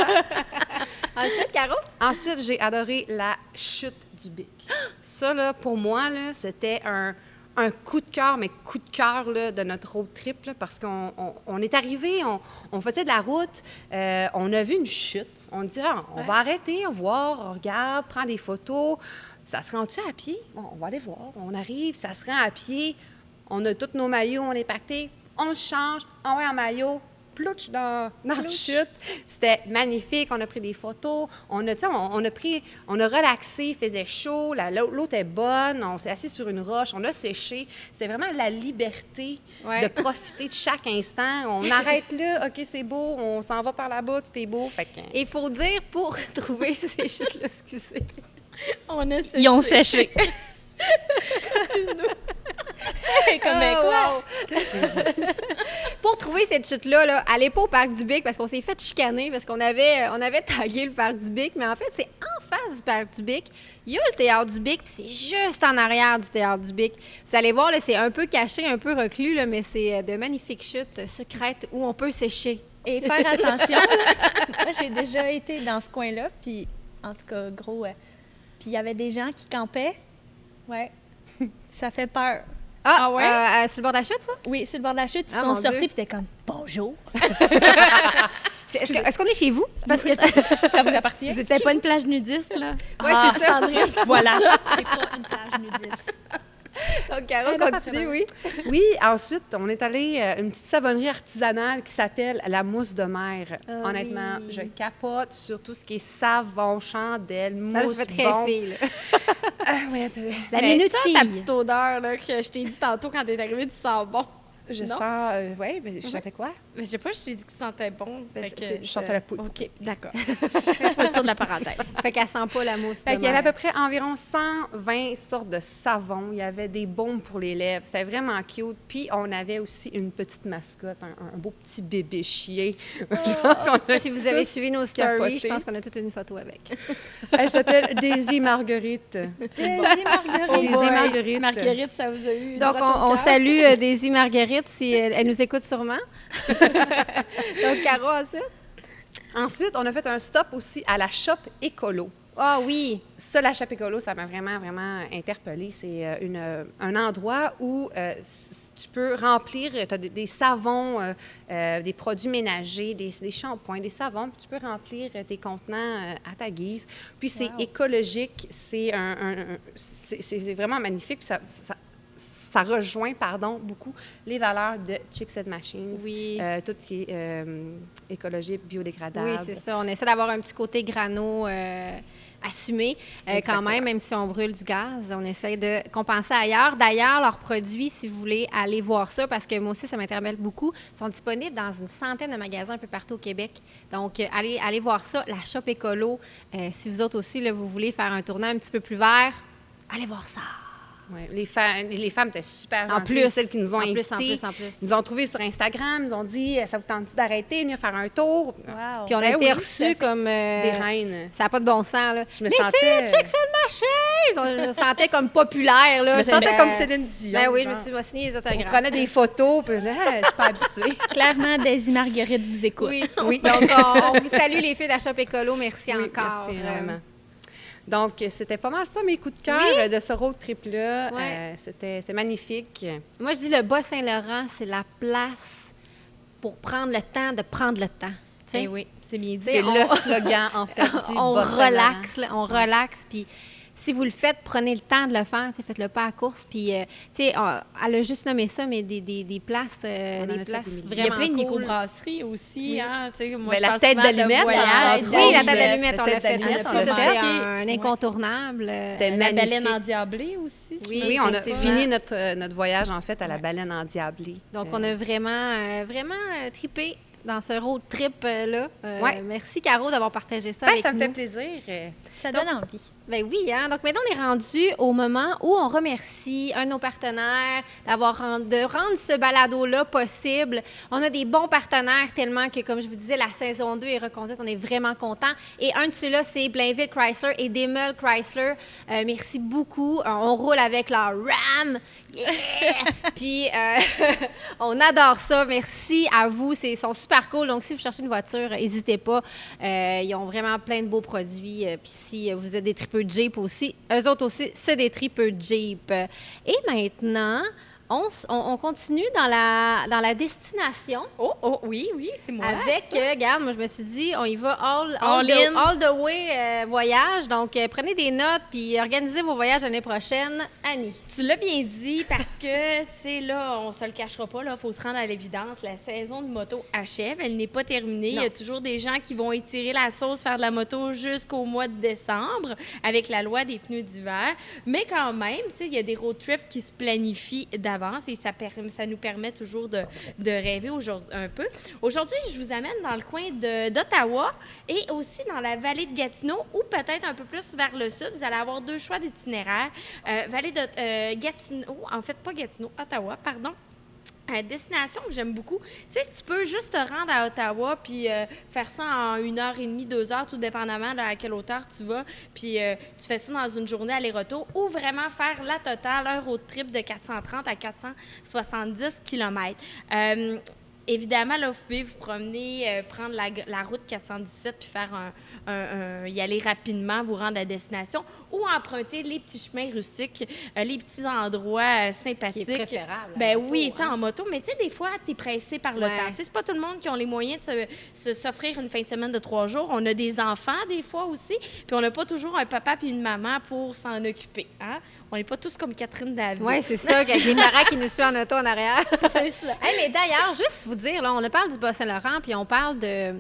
Ensuite, Caro? Ensuite, j'ai adoré la chute du Bic. Ça, là, pour moi, là, c'était un coup de cœur, mais coup de cœur là, de notre road trip, là, parce qu'on est arrivé, on faisait de la route, on a vu une chute. On dit, on va arrêter, voir, on regarde, prend des photos. Ça se rend-tu à pied? Bon, on va aller voir. On arrive, ça se rend à pied. On a tous nos maillots, on est pactés. On se change, on va en maillot, plouch dans la chute. C'était magnifique. On a pris des photos. On a relaxé, il faisait chaud, l'eau était bonne. On s'est assis sur une roche, on a séché. C'était vraiment la liberté de profiter de chaque instant. On arrête là, OK, c'est beau, on s'en va par là-bas, tout est beau. Et il faut dire, pour trouver ces chutes-là, excusez, ils ont séché. Pour trouver cette chute-là, là, allez pas au Parc du Bic parce qu'on s'est fait chicaner parce qu'on avait tagué le Parc du Bic, mais en fait, c'est en face du Parc du Bic. Il y a le Théâtre du Bic, puis c'est juste en arrière du Théâtre du Bic. Vous allez voir, là, c'est un peu caché, un peu reclus, là, mais c'est de magnifiques chutes secrètes où on peut sécher. Et faire attention, moi, j'ai déjà été dans ce coin-là, puis en tout cas, gros, puis il y avait des gens qui campaient. Ouais, ça fait peur. Ah ouais? Sur le bord de la chute, ça? Oui, sur le bord de la chute, ils sont sortis, puis t'es comme « Bonjour! » Est-ce qu'on est chez vous? Parce que ça vous appartient. C'était pas une plage nudiste, là? Oui, c'est ça. Sandrine, voilà. C'est pas une plage nudiste. Donc, Caro, continue, oui. Oui, ensuite, on est allé à une petite savonnerie artisanale qui s'appelle la Mousse de Mer. Honnêtement, je capote sur tout ce qui est savon, chandelle, mousse, Ça fait très fille, là. Oui, un peu. La Mais minute ça, fille. ta petite odeur là, que je t'ai dit tantôt quand t'es arrivée, tu sens bon. Je Non? sens... oui, mais je sentais quoi? Mais je sais pas, je t'ai dit que tu sentais bon. Fait que Je sentais la poudre. OK, d'accord. Reste pas sûr de la parenthèse. Fait qu'elle sent pas la mousse Fait de qu'il y avait à mer. peu près environ 120 sortes de savons. Il y avait des baumes pour les lèvres. C'était vraiment cute. Puis, on avait aussi une petite mascotte, un beau petit bébé chien. Je pense qu'on a Si vous avez tous suivi nos stories, capoté. je pense qu'on a toute une photo avec. Elle s'appelle Daisy Marguerite. Daisy Marguerite. Daisy Marguerite. Marguerite, ça vous a eu Donc, droit au on cœur. salue Daisy Marguerite si elle nous écoute sûrement. Donc, Caro, ensuite? Ensuite, on a fait un stop aussi à la Shop Écolo. Ah oui! Ça, la Shop Écolo, ça m'a vraiment, vraiment interpellée. C'est un endroit où tu peux remplir, tu as des savons, des produits ménagers, des shampoings, des savons, puis tu peux remplir tes contenants à ta guise. Puis c'est écologique, c'est c'est vraiment magnifique, puis ça rejoint, beaucoup les valeurs de Chicks and Machines. Oui. Tout ce qui est écologique, biodégradable. Oui, c'est ça. On essaie d'avoir un petit côté grano assumé quand même si on brûle du gaz. On essaie de compenser ailleurs. D'ailleurs, leurs produits, si vous voulez aller voir ça, parce que moi aussi, ça m'interpelle beaucoup, sont disponibles dans une centaine de magasins un peu partout au Québec. Donc, allez voir ça. La Shop Écolo, si vous autres aussi, là, vous voulez faire un tournant un petit peu plus vert, allez voir ça. Ouais, les femmes étaient super En gentilles, plus, celles qui nous ont en plus, invités. en plus. Ils nous ont trouvés sur Instagram, ils nous ont dit « Ça vous tente-tu d'arrêter, venir faire un tour? » Wow. Puis on a Ben été oui, reçus tout à fait. comme... Des reines. Ça n'a pas de bon sens, là. Je me Les sentais- filles, Chicks and Machines! Je me sentais comme populaire, là. Je me sentais C'était- comme Céline Dion. Ben oui, genre. je me suis signé les On autographes. prenait des photos, puis je suis pas habituée. Clairement, Daisy Marguerite vous écoute. Oui. Oui. Donc, on vous salue, les filles de la Shop Écolo. Merci Oui, encore. merci énormément. Donc, c'était pas mal ça, mes coups de cœur de ce road trip-là. Ouais. C'était magnifique. Moi, je dis le Bas-Saint-Laurent, c'est la place pour prendre le temps de prendre le temps. Tu sais, Eh oui, c'est bien dit. C'est on- le slogan, en fait, du on Bas-Saint-Laurent. relaxe, là, on relaxe. Puis si vous le faites, prenez le temps de le faire. Tu sais, faites-le pas à course. Puis, tu sais, elle a juste nommé ça, mais des places, On en a des fait places des milliers. Il y a vraiment plein de cool. microbrasseries aussi. Hein, tu sais, moi, Ben, je la parle tête souvent de d'allumette, voyage. entre Oui, la autres. tête d'allumette, La on l'a tête fait. d'allumette, Ça, on l'a c'était fait. un incontournable. C'était La magnifique. baleine endiablée aussi. je Oui, pense. Oui, on a effectivement. fini notre voyage, en fait, à la baleine endiablée. Donc, on a vraiment trippé dans ce road trip-là. Ouais. Merci, Caro, d'avoir partagé ça Ben, avec ça me nous. fait plaisir. Ça donne envie. Ben oui, hein? Donc maintenant, on est rendu au moment où on remercie un de nos partenaires de rendre ce balado-là possible. On a des bons partenaires tellement que, comme je vous disais, la saison 2 est reconduite. On est vraiment contents. Et un de ceux-là, c'est Blainville Chrysler et Demel Chrysler. Merci beaucoup. On roule avec la RAM. Yeah! Puis, on adore ça. Merci à vous. Ils sont super cool. Donc, si vous cherchez une voiture, n'hésitez pas. Ils ont vraiment plein de beaux produits. Puis, si vous êtes des tripeux Jeep aussi, eux autres aussi, c'est des tripeux Jeep. Et maintenant, on continue dans la destination. Oh, oui, c'est moi. Avec, regarde, moi je me suis dit, on y va All all the way voyage. Donc, prenez des notes puis organisez vos voyages l'année prochaine. Annie. Tu l'as bien dit parce que, tu sais, là, on se le cachera pas, là, faut se rendre à l'évidence. La saison de moto achève, elle n'est pas terminée. Non. Il y a toujours des gens qui vont étirer la sauce, faire de la moto jusqu'au mois de décembre avec la loi des pneus d'hiver. Mais quand même, tu sais, il y a des road trips qui se planifient d'avance et ça nous permet toujours de rêver un peu. Aujourd'hui, je vous amène dans le coin d'Ottawa et aussi dans la vallée de Gatineau ou peut-être un peu plus vers le sud. Vous allez avoir 2 choix d'itinéraire. Vallée de Gatineau, en fait, pas Gatineau, Ottawa, pardon. Destination que j'aime beaucoup. Tu sais, tu peux juste te rendre à Ottawa puis faire ça en 1h30, 2 heures, tout dépendamment de à quelle hauteur tu vas. Puis tu fais ça dans une journée aller-retour ou vraiment faire la totale, un road trip de 430 à 470 km. Évidemment, là, vous pouvez vous promener, prendre la route 417 puis faire y aller rapidement, vous rendre à destination ou emprunter les petits chemins rustiques, les petits endroits sympathiques. Ce qui est préférable, la Ben moto, oui, tu sais, hein. en moto, mais tu sais, des fois, tu es pressé par le Ouais. temps. Tu sais, c'est pas tout le monde qui a les moyens de s'offrir une fin de semaine de 3 jours. On a des enfants, des fois aussi, puis on n'a pas toujours un papa puis une maman pour s'en occuper. Hein? On n'est pas tous comme Catherine David. Oui, c'est ça, avec les parents qui nous suivent en auto en arrière. C'est ça. Hey, mais d'ailleurs, juste vous dire, là, on parle du Bas-Saint-Laurent, puis on parle de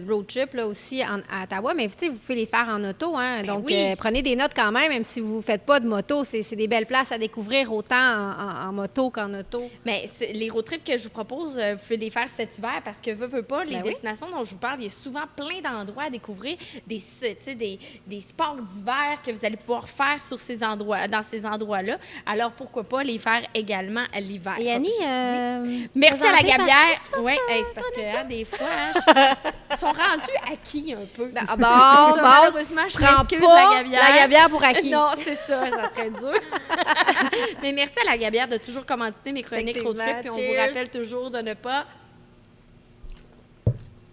road trip là, aussi à Ottawa, mais vous pouvez les faire en auto. Hein? Donc, oui. Prenez des notes quand même si vous ne faites pas de moto. C'est des belles places à découvrir autant en moto qu'en auto. Mais les road trips que je vous propose, vous pouvez les faire cet hiver parce que, veux pas, les destinations dont je vous parle, il y a souvent plein d'endroits à découvrir, des sports d'hiver que vous allez pouvoir faire dans ces endroits-là. Alors, pourquoi pas les faire également à l'hiver? Et Annie, merci à la Gabière. Oui, c'est parce que des fois, ils sont rendus acquis un peu. Malheureusement, je m'excuse, la Gabière. La Gabière pour acquis. Non, c'est ça serait dur. Mais merci à la Gabière de toujours commanditer mes chroniques road trip, puis on vous rappelle toujours de ne pas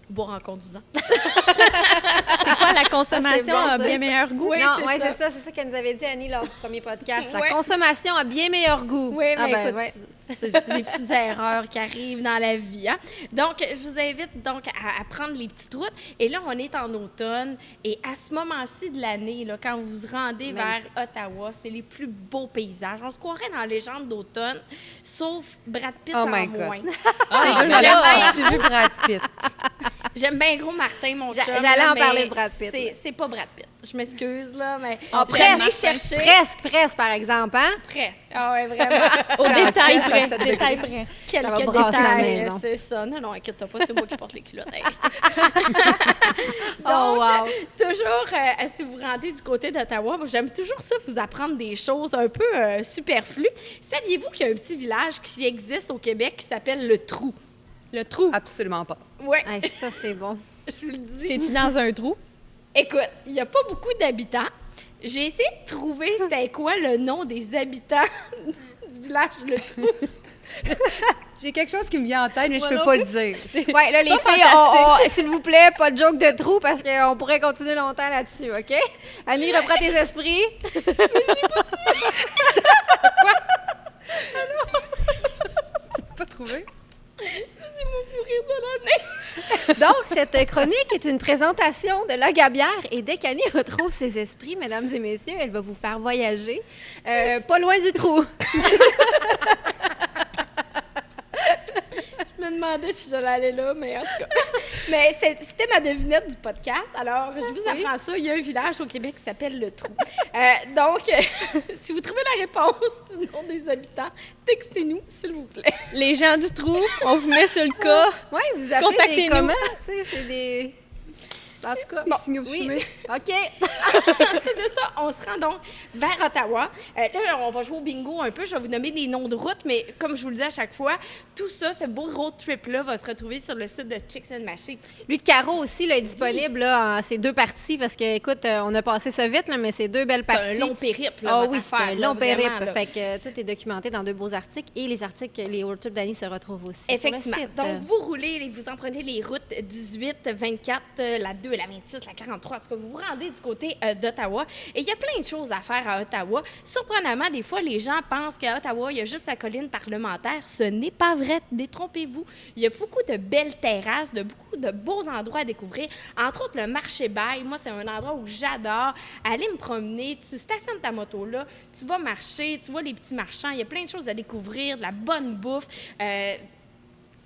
boire en conduisant. C'est quoi la consommation a bien meilleur goût? Oui, c'est ça qu'elle nous avait dit, Annie, lors du premier podcast. La consommation a bien meilleur goût. Oui, mais écoute, c'est des petites erreurs qui arrivent dans la vie. Hein? Donc, je vous invite donc à prendre les petites routes. Et là, on est en automne. Et à ce moment-ci de l'année, là, quand vous vous rendez vers Ottawa, c'est les plus beaux paysages. On se croirait dans la légende d'automne, sauf Brad Pitt en moins. J'ai vu Brad Pitt. J'aime bien gros Martin, mon chum. J'allais en parler de Brad Pitt. C'est pas Brad Pitt. Je m'excuse, là, mais... Presque, par exemple, hein? Presque. Ah ouais, vraiment. Au détail près. Quelques détails, c'est ça. Non, inquiète-toi pas, c'est moi qui porte les culottes. Donc, toujours, si vous rendez du côté d'Ottawa, j'aime toujours ça, vous apprendre des choses un peu superflues. Saviez-vous qu'il y a un petit village qui existe au Québec qui s'appelle Le Trou? Le Trou? Absolument pas. Oui. Ça, c'est bon. Je vous le dis. C'est-tu dans un trou? Écoute, il n'y a pas beaucoup d'habitants. J'ai essayé de trouver c'était quoi le nom des habitants du village Le Trou. J'ai quelque chose qui me vient en tête, mais je peux pas le dire. Oui, là, les filles, s'il vous plaît, pas de joke de trou parce qu'on pourrait continuer longtemps là-dessus, OK? Annie, reprends tes esprits. Mais je l'ai pas trouvé. Quoi? Tu l'as pas trouvé? C'est mon fou rire de l'année. Donc, cette chronique est une présentation de la Gabière et dès qu'Annie retrouve ses esprits, mesdames et messieurs, elle va vous faire voyager pas loin du trou. Je me demandais si j'allais aller là, mais en tout cas. Mais c'était ma devinette du podcast. Alors, je vous apprends ça. Il y a un village au Québec qui s'appelle Le Trou. Donc, si vous trouvez la réponse du nom des habitants, textez-nous, s'il vous plaît. Les gens du Trou, on vous met sur le cas. Oui, vous appelez contactez-nous. comment? Tu sais, c'est des... En tout cas, signaux fumés. OK. C'est de ça. On se rend donc vers Ottawa. Là, on va jouer au bingo un peu. Je vais vous nommer des noms de routes, mais comme je vous le dis à chaque fois, tout ça, ce beau road trip-là, va se retrouver sur le site de Chicks and Machines. Lui de Caro aussi là, est disponible là, en ces deux parties parce que, écoute, on a passé ça vite, là, mais c'est deux belles parties. C'est un long périple. Ah oui, c'est un long périple. Fait que tout est documenté dans deux beaux articles et les articles, les road trips d'Annie se retrouvent aussi effectivement. sur le site. Donc, vous roulez, vous en prenez les routes 18, 24, la 2, la 26, la 43. En tout cas, vous vous rendez du côté d'Ottawa. Et il y a plein de choses à faire à Ottawa. Surprenamment, des fois, les gens pensent qu'à Ottawa, il y a juste la colline parlementaire. Ce n'est pas vrai. Détrompez-vous. Il y a beaucoup de belles terrasses, beaucoup de beaux endroits à découvrir. Entre autres, le marché Bail. Moi, c'est un endroit où j'adore aller me promener. Tu stationnes ta moto là, tu vas marcher, tu vois les petits marchands. Il y a plein de choses à découvrir, de la bonne bouffe.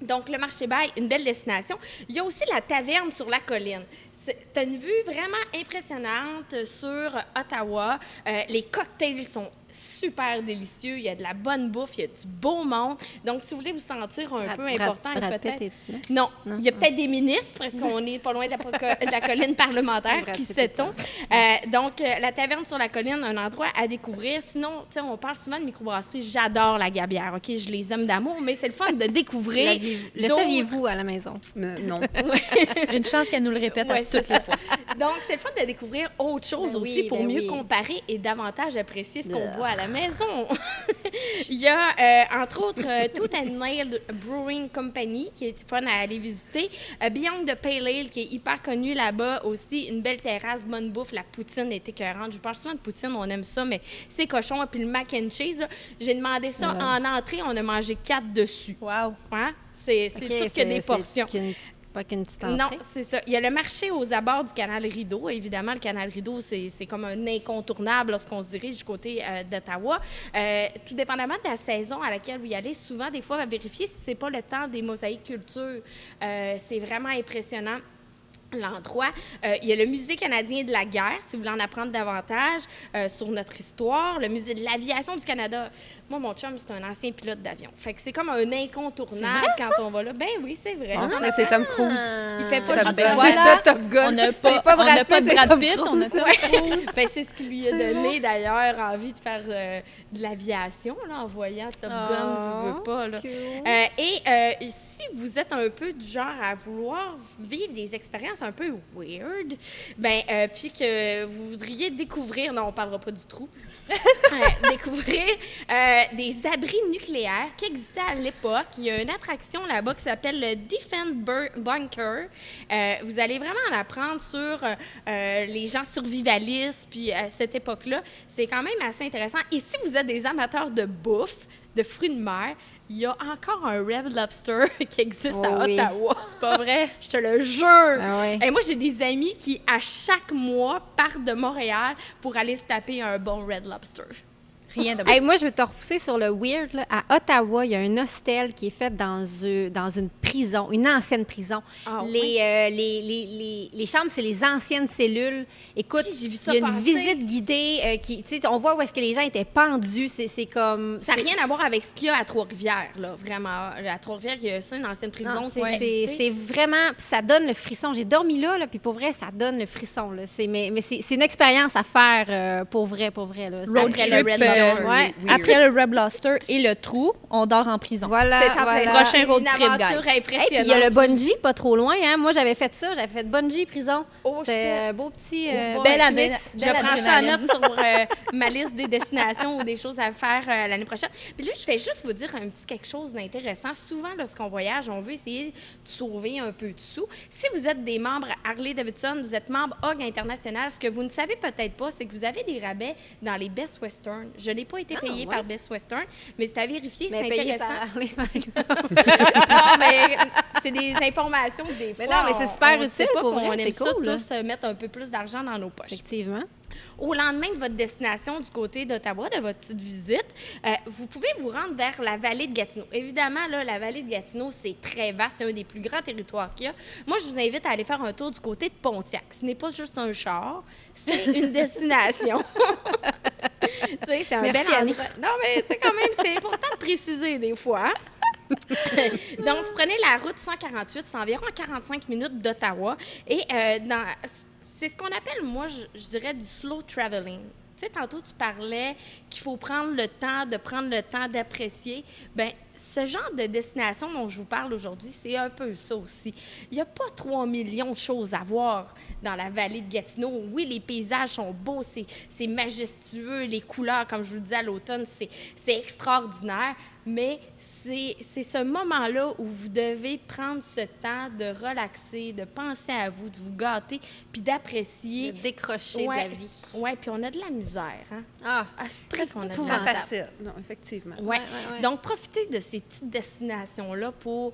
Donc, le marché Bail, une belle destination. Il y a aussi la taverne sur la colline. Tu as une vue vraiment impressionnante sur Ottawa. Les cocktails sont super délicieux. Il y a de la bonne bouffe, il y a du beau monde. Donc, si vous voulez vous sentir un peu important, peut-être... Non, il y a peut-être des ministres, parce qu'on n'est pas loin de la colline parlementaire, qui sait-on. Donc, la taverne sur la colline, un endroit à découvrir. Sinon, tu sais, on parle souvent de microbrasserie. J'adore la Gabière, OK? Je les aime d'amour, mais c'est le fun de découvrir. Le saviez-vous à la maison? Non. Une chance qu'elle nous le répète toutes les fois. Donc, c'est le fun de découvrir autre chose aussi pour mieux comparer et davantage apprécier ce qu'on boit à la maison. Il y a, entre autres, Tooth and Nail Brewing Company, qui est fun à aller visiter. Beyond the Pale Ale, qui est hyper connu là-bas aussi. Une belle terrasse, bonne bouffe. La poutine est écœurante. Je vous parle souvent de poutine, on aime ça, mais c'est cochon. Et puis le mac and cheese, là, j'ai demandé ça en entrée. On a mangé 4 dessus. Wow! Hein? C'est tout que des portions. Pas qu'une petite entrée. Non, c'est ça. Il y a le marché aux abords du canal Rideau. Évidemment, le canal Rideau, c'est comme un incontournable lorsqu'on se dirige du côté d'Ottawa. Tout dépendamment de la saison à laquelle vous y allez, souvent, des fois, vérifier si c'est pas le temps des mosaïques culture. C'est vraiment impressionnant. L'endroit. Il y a le Musée canadien de la guerre, si vous voulez en apprendre davantage sur notre histoire. Le Musée de l'aviation du Canada. Moi, mon chum, c'est un ancien pilote d'avion. Fait que c'est comme un incontournable quand on va là. Ben oui, c'est vrai. C'est Tom Cruise. Il fait pas juste voilà. C'est ça, Top Gun. On n'a pas Brad Pitt, on a Tom Cruise. Ben, c'est ce qui lui a donné, d'ailleurs, envie de faire de l'aviation, là, en voyant Top Gun, veut pas, là. Et si vous êtes un peu du genre à vouloir vivre des expériences un peu weird, ben, puis que vous voudriez découvrir, non, on parlera pas du trou, découvrir des abris nucléaires qui existaient à l'époque. Il y a une attraction là-bas qui s'appelle le Defend Bunker. Vous allez vraiment en apprendre sur les gens survivalistes, puis à cette époque-là, c'est quand même assez intéressant. Et si vous êtes des amateurs de bouffe, de fruits de mer, il y a encore un Red Lobster qui existe à Ottawa. C'est pas vrai? Je te le jure! Ah oui. Et moi, j'ai des amis qui, à chaque mois, partent de Montréal pour aller se taper un bon Red Lobster. Rien de Hey, moi, je veux te repousser sur le weird. Là. À Ottawa, il y a un hostel qui est fait dans une prison, une ancienne prison. Ah, Les chambres, c'est les anciennes cellules. Écoute, Oui, j'ai vu il ça y a une passer. visite guidée qui, tu sais, on voit où est-ce que les gens étaient pendus. C'est comme... Ça n'a rien à voir avec ce qu'il y a à Trois-Rivières, là, vraiment. À Trois-Rivières, il y a ça, une ancienne prison. Non, qui a existé. c'est vraiment... Puis ça donne le frisson. J'ai dormi là, puis pour vrai, ça donne le frisson. Là. Mais c'est une expérience à faire pour vrai. Là. Road Après trip, le Red Lobster. Ouais. Après le Red Lobster et le trou, on dort en prison. Voilà. C'est en plein ça. Prochain road Une trip, aventure guys. Hey, puis impressionnante. il y a le bungee pas trop loin. Hein? Moi, j'avais fait ça. J'avais fait bungee prison. Oh, C'est shit. un beau petit... Oh, belle boy, adresse. je Belle prends ça en adrénaline. note sur ma liste des destinations ou des choses à faire l'année prochaine. Puis là, je vais juste vous dire un petit quelque chose d'intéressant. Souvent, lorsqu'on voyage, on veut essayer de sauver un peu de sous. Si vous êtes des membres Harley-Davidson, vous êtes membre Hog International, ce que vous ne savez peut-être pas, c'est que vous avez des rabais dans les Best Western. Je n'ai pas été payée par Best Western, mais c'est à vérifier, c'est Mais payé intéressant. par Harley, par exemple. Non, mais c'est des informations que des fois. Mais non, mais c'est super on utile sait pas, pour puis vrai, on aime c'est ça cool, là. tous mettre un peu plus d'argent dans nos poches. Effectivement. Au lendemain de votre destination du côté d'Ottawa, de votre petite visite, vous pouvez vous rendre vers la vallée de Gatineau. Évidemment, là, la vallée de Gatineau, c'est très vaste, c'est un des plus grands territoires qu'il y a. Moi, je vous invite à aller faire un tour du côté de Pontiac. Ce n'est pas juste un char, c'est une destination. Tu sais, c'est un Merci, bel Annie. endroit. Non, mais tu sais, quand même, c'est important de préciser des fois. Hein? Donc, vous prenez la route 148, c'est environ 45 minutes d'Ottawa. Et c'est ce qu'on appelle, moi, je dirais, du slow traveling. Tu sais, tantôt, tu parlais qu'il faut prendre le temps d'apprécier. Bien, ce genre de destination dont je vous parle aujourd'hui, c'est un peu ça aussi. Il n'y a pas 3 millions de choses à voir dans la vallée de Gatineau. Oui, les paysages sont beaux, c'est majestueux, les couleurs, comme je vous le disais à l'automne, c'est extraordinaire, mais c'est ce moment-là où vous devez prendre ce temps de relaxer, de penser à vous, de vous gâter, puis d'apprécier. De décrocher de la vie. Oui, puis on a de la misère, hein? Ah, À ce prix qu'on a de la Pas misère. facile. Non, effectivement. Ouais. ouais. Donc, profitez de ces petites destinations-là pour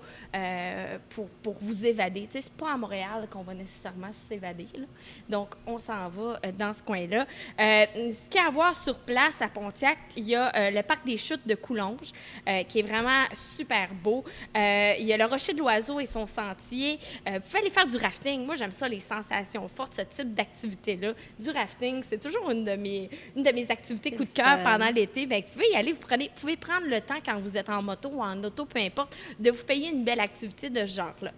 vous évader. Tu sais, c'est pas à Montréal qu'on va nécessairement s'évader, là. Donc, on s'en va dans ce coin-là. Ce qu'il y a à voir sur place à Pontiac, il y a le parc des Chutes de Coulonges, qui est vraiment super beau. Il y a le Rocher de l'Oiseau et son sentier. Vous pouvez aller faire du rafting. Moi, j'aime ça, les sensations fortes, ce type d'activité-là. Du rafting, c'est toujours une de mes activités coup de cœur pendant l'été. Bien, vous pouvez y aller, vous pouvez prendre le temps quand vous êtes en moto ou en auto, peu importe, de vous payer une belle activité de ce genre-là.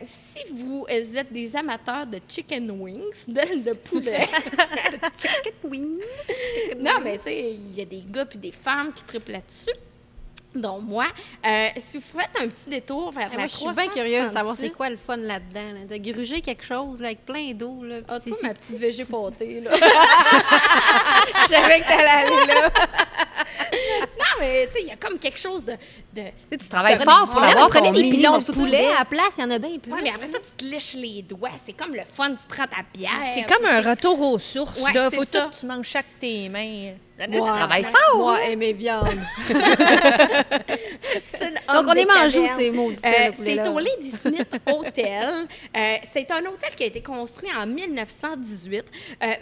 Si vous êtes des amateurs de chicken wings, de poulet, Chicken wings. non, mais tu sais, il y a des gars puis des femmes qui triplent là-dessus. Donc, moi, si vous faites un petit détour vers la moi, je suis bien curieuse de savoir c'est 366, quoi le fun là-dedans, là, de gruger quelque chose là, avec plein d'eau. Là, Ah, puis toi, c'est- ma petite végé pâtée, là. Je savais que t'allais aller là. Non, mais tu sais, il y a comme quelque chose de... Tu travailles fort pour avoir ton Prenez des mini millions de morceau poulets à la place, il y en a bien plus. Ouais, mais après ça, tu te lèches les doigts. C'est comme le fun, tu prends ta bière. C'est comme un retour aux sources. Ouais, là. c'est Faut ça. tout que tu manges chaque tes mains. Tu travailles fort. Moi, et mes viandes. Donc, on est mangé ces mots du c'est au Ladysmith Hotel. C'est un hôtel qui a été construit en 1918.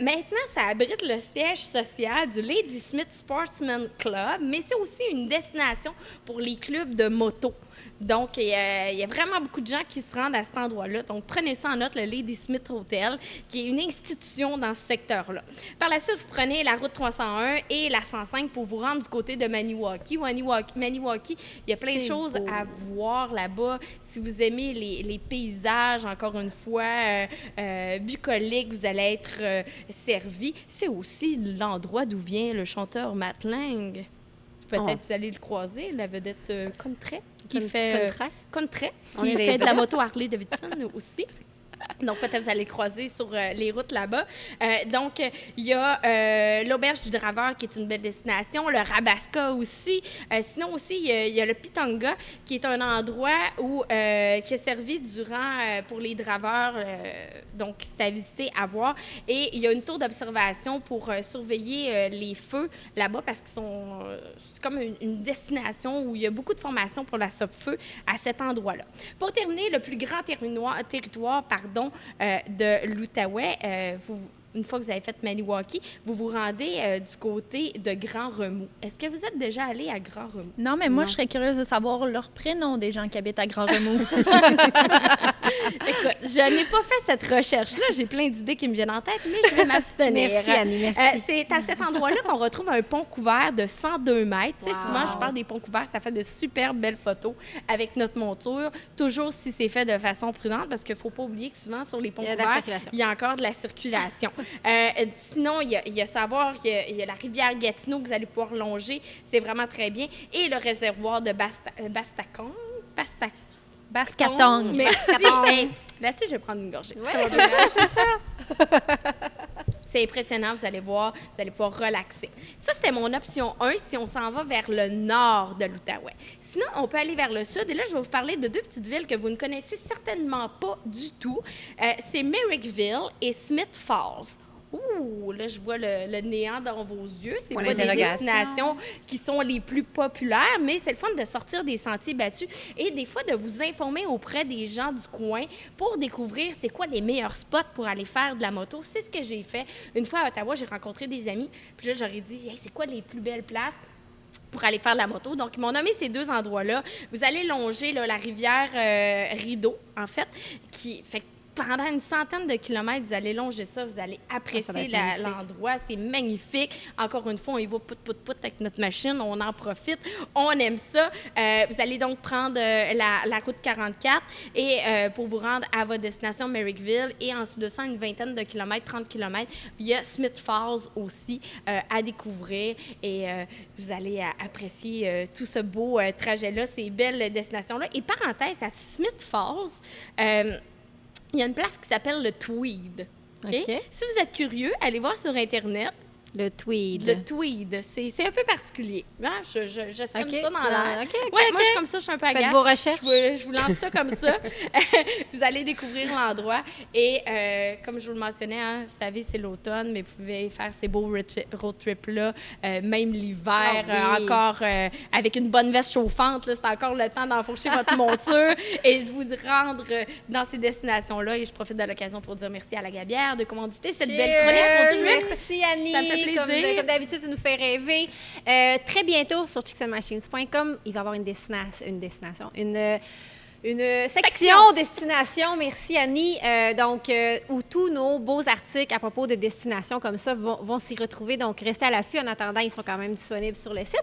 Maintenant, ça abrite le siège social du Ladysmith Sportsman Club, mais c'est aussi une destination pour les clubs de moto. Donc, il y a vraiment beaucoup de gens qui se rendent à cet endroit-là. Donc, prenez ça en note, le Ladysmith Hotel, qui est une institution dans ce secteur-là. Par la suite, vous prenez la route 301 et la 105 pour vous rendre du côté de Maniwaki. Maniwaki, il y a plein de choses à voir là-bas. Si vous aimez les paysages, encore une fois, bucoliques, vous allez être servi. C'est aussi l'endroit d'où vient le chanteur Matt Lang. Peut-être vous allez le croiser, la vedette Country, qui fait de la moto Harley Davidson aussi. Donc, peut-être vous allez le croiser sur les routes là-bas. Donc, il y a l'Auberge du Draveur, qui est une belle destination, le Rabasca aussi. Sinon aussi, il y a le Pitanga, qui est un endroit qui a servi durant pour les draveurs. Donc, c'est à visiter, à voir. Et il y a une tour d'observation pour surveiller les feux là-bas, parce que c'est comme une destination où il y a beaucoup de formations pour la SOP-feu à cet endroit-là. Pour terminer, le plus grand territoire de l'Outaouais, une fois que vous avez fait Maniwaki, vous vous rendez du côté de Grand Remous. Est-ce que vous êtes déjà allé à Grand Remous? Non, mais moi, je serais curieuse de savoir leur prénom des gens qui habitent à Grand Remous. Écoute, je n'ai pas fait cette recherche-là. J'ai plein d'idées qui me viennent en tête, mais je vais m'abstenir. Merci, Annie. Merci. C'est à cet endroit-là qu'on retrouve un pont couvert de 102 mètres. Wow. Souvent, je parle des ponts couverts, ça fait de super belles photos avec notre monture. Toujours si c'est fait de façon prudente, parce qu'il ne faut pas oublier que souvent, sur les ponts couverts, il y a encore de la circulation. Sinon, il y a la rivière Gatineau que vous allez pouvoir longer. C'est vraiment très bien. Et le réservoir de Bascatong. Merci. Hey, là-dessus, je vais prendre une gorgée. Ouais, c'est ça. C'est impressionnant, vous allez voir, vous allez pouvoir relaxer. Ça, c'était mon option 1 si on s'en va vers le nord de l'Outaouais. Sinon, on peut aller vers le sud. Et là, je vais vous parler de deux petites villes que vous ne connaissez certainement pas du tout. C'est Merrickville et Smith Falls. Ouh, là, je vois le néant dans vos yeux. C'est pas des destinations qui sont les plus populaires, mais c'est le fun de sortir des sentiers battus et des fois de vous informer auprès des gens du coin pour découvrir c'est quoi les meilleurs spots pour aller faire de la moto. C'est ce que j'ai fait. Une fois à Ottawa, j'ai rencontré des amis, puis là, j'aurais dit hey, c'est quoi les plus belles places pour aller faire de la moto. Donc, ils m'ont nommé ces deux endroits-là. Vous allez longer là, la rivière Rideau, en fait, qui fait pendant une centaine de kilomètres, vous allez longer ça, vous allez apprécier l'endroit. C'est magnifique. Encore une fois, on y va pout avec notre machine, on en profite, on aime ça. Vous allez donc prendre la route 44 et pour vous rendre à votre destination Merrickville et en dessous de ça, une vingtaine de kilomètres, 30 kilomètres, il y a Smith Falls aussi à découvrir et vous allez apprécier tout ce beau trajet-là, ces belles destinations-là. Et parenthèse, à Smith Falls, il y a une place qui s'appelle le Tweed. Okay? Si vous êtes curieux, allez voir sur Internet. Le Tweed. Le Tweed, c'est un peu particulier. Hein? Je sème ça dans l'air. Moi, je suis comme ça, je suis un peu agace. Faites vos recherches. Je vous lance ça comme ça. Vous allez découvrir l'endroit. Et comme je vous le mentionnais, hein, vous savez, c'est l'automne, mais vous pouvez faire ces beaux road trips-là, même l'hiver, encore avec une bonne veste chauffante. C'est encore le temps d'enfourcher votre monture et de vous rendre dans ces destinations-là. Et je profite de l'occasion pour dire merci à la Gabière de commanditer cette belle chronique. Merci, Annie. Ça me fait plaisir. Comme d'habitude, tu nous fais rêver. Très bientôt, sur chicksandmachines.com, il va y avoir une section destination, merci Annie, où tous nos beaux articles à propos de destinations comme ça vont s'y retrouver. Donc, restez à l'affût. En attendant, ils sont quand même disponibles sur le site.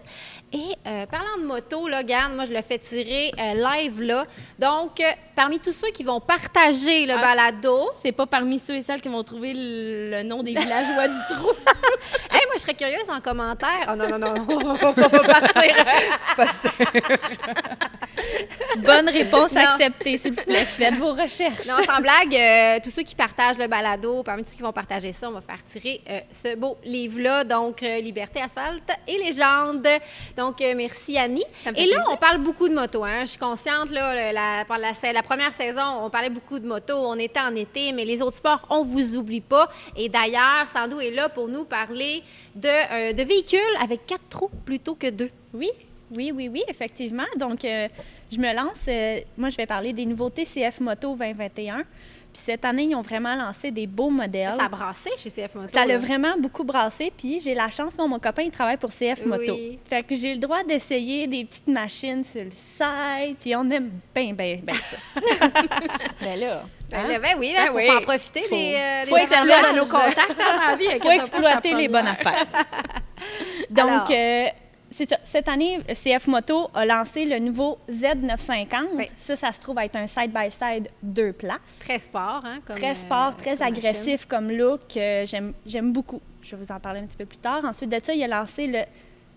Et parlant de moto, là, Garde, moi, je le fais tirer live là. Donc, parmi tous ceux qui vont partager le balado... C'est pas parmi ceux et celles qui vont trouver le nom des villageois du trou. Hey, moi, je serais curieuse en commentaire. Oh non, on va partir. Pas sûr. Bonne réponse acceptée, s'il vous plaît. Faites vos recherches. Non, sans blague, tous ceux qui partagent le balado, parmi ceux qui vont partager ça, on va faire tirer ce beau livre-là, donc Liberté, asphalte et légende. Donc, merci Annie. Et là, on parle beaucoup de moto. Hein. Je suis consciente, là, la première saison, on parlait beaucoup de moto. On était en été, mais les autres sports, on vous oublie pas. Et d'ailleurs, Sandou est là pour nous parler de véhicules avec 4 trous plutôt que 2. Oui. Oui, effectivement. Donc, je me lance. Moi, je vais parler des nouveautés CF Moto 2021. Puis cette année, ils ont vraiment lancé des beaux modèles. Ça a brassé chez CF Moto. Ça l'a vraiment beaucoup brassé. Puis j'ai la chance, mon copain, il travaille pour CF Moto. Oui. Fait que j'ai le droit d'essayer des petites machines sur le site. Puis on aime bien ça. Ben là... Ben oui, il faut en profiter faut des servir avantages de nos contacts dans la vie. Il faut exploiter les bonnes affaires. Donc, c'est ça. Cette année, CF Moto a lancé le nouveau Z950. Oui. Ça se trouve être un side-by-side 2 places. Très sport, hein? Comme, Très sport, très comme agressif machine. comme look. J'aime beaucoup. Je vais vous en parler un petit peu plus tard. Ensuite de ça, il a lancé le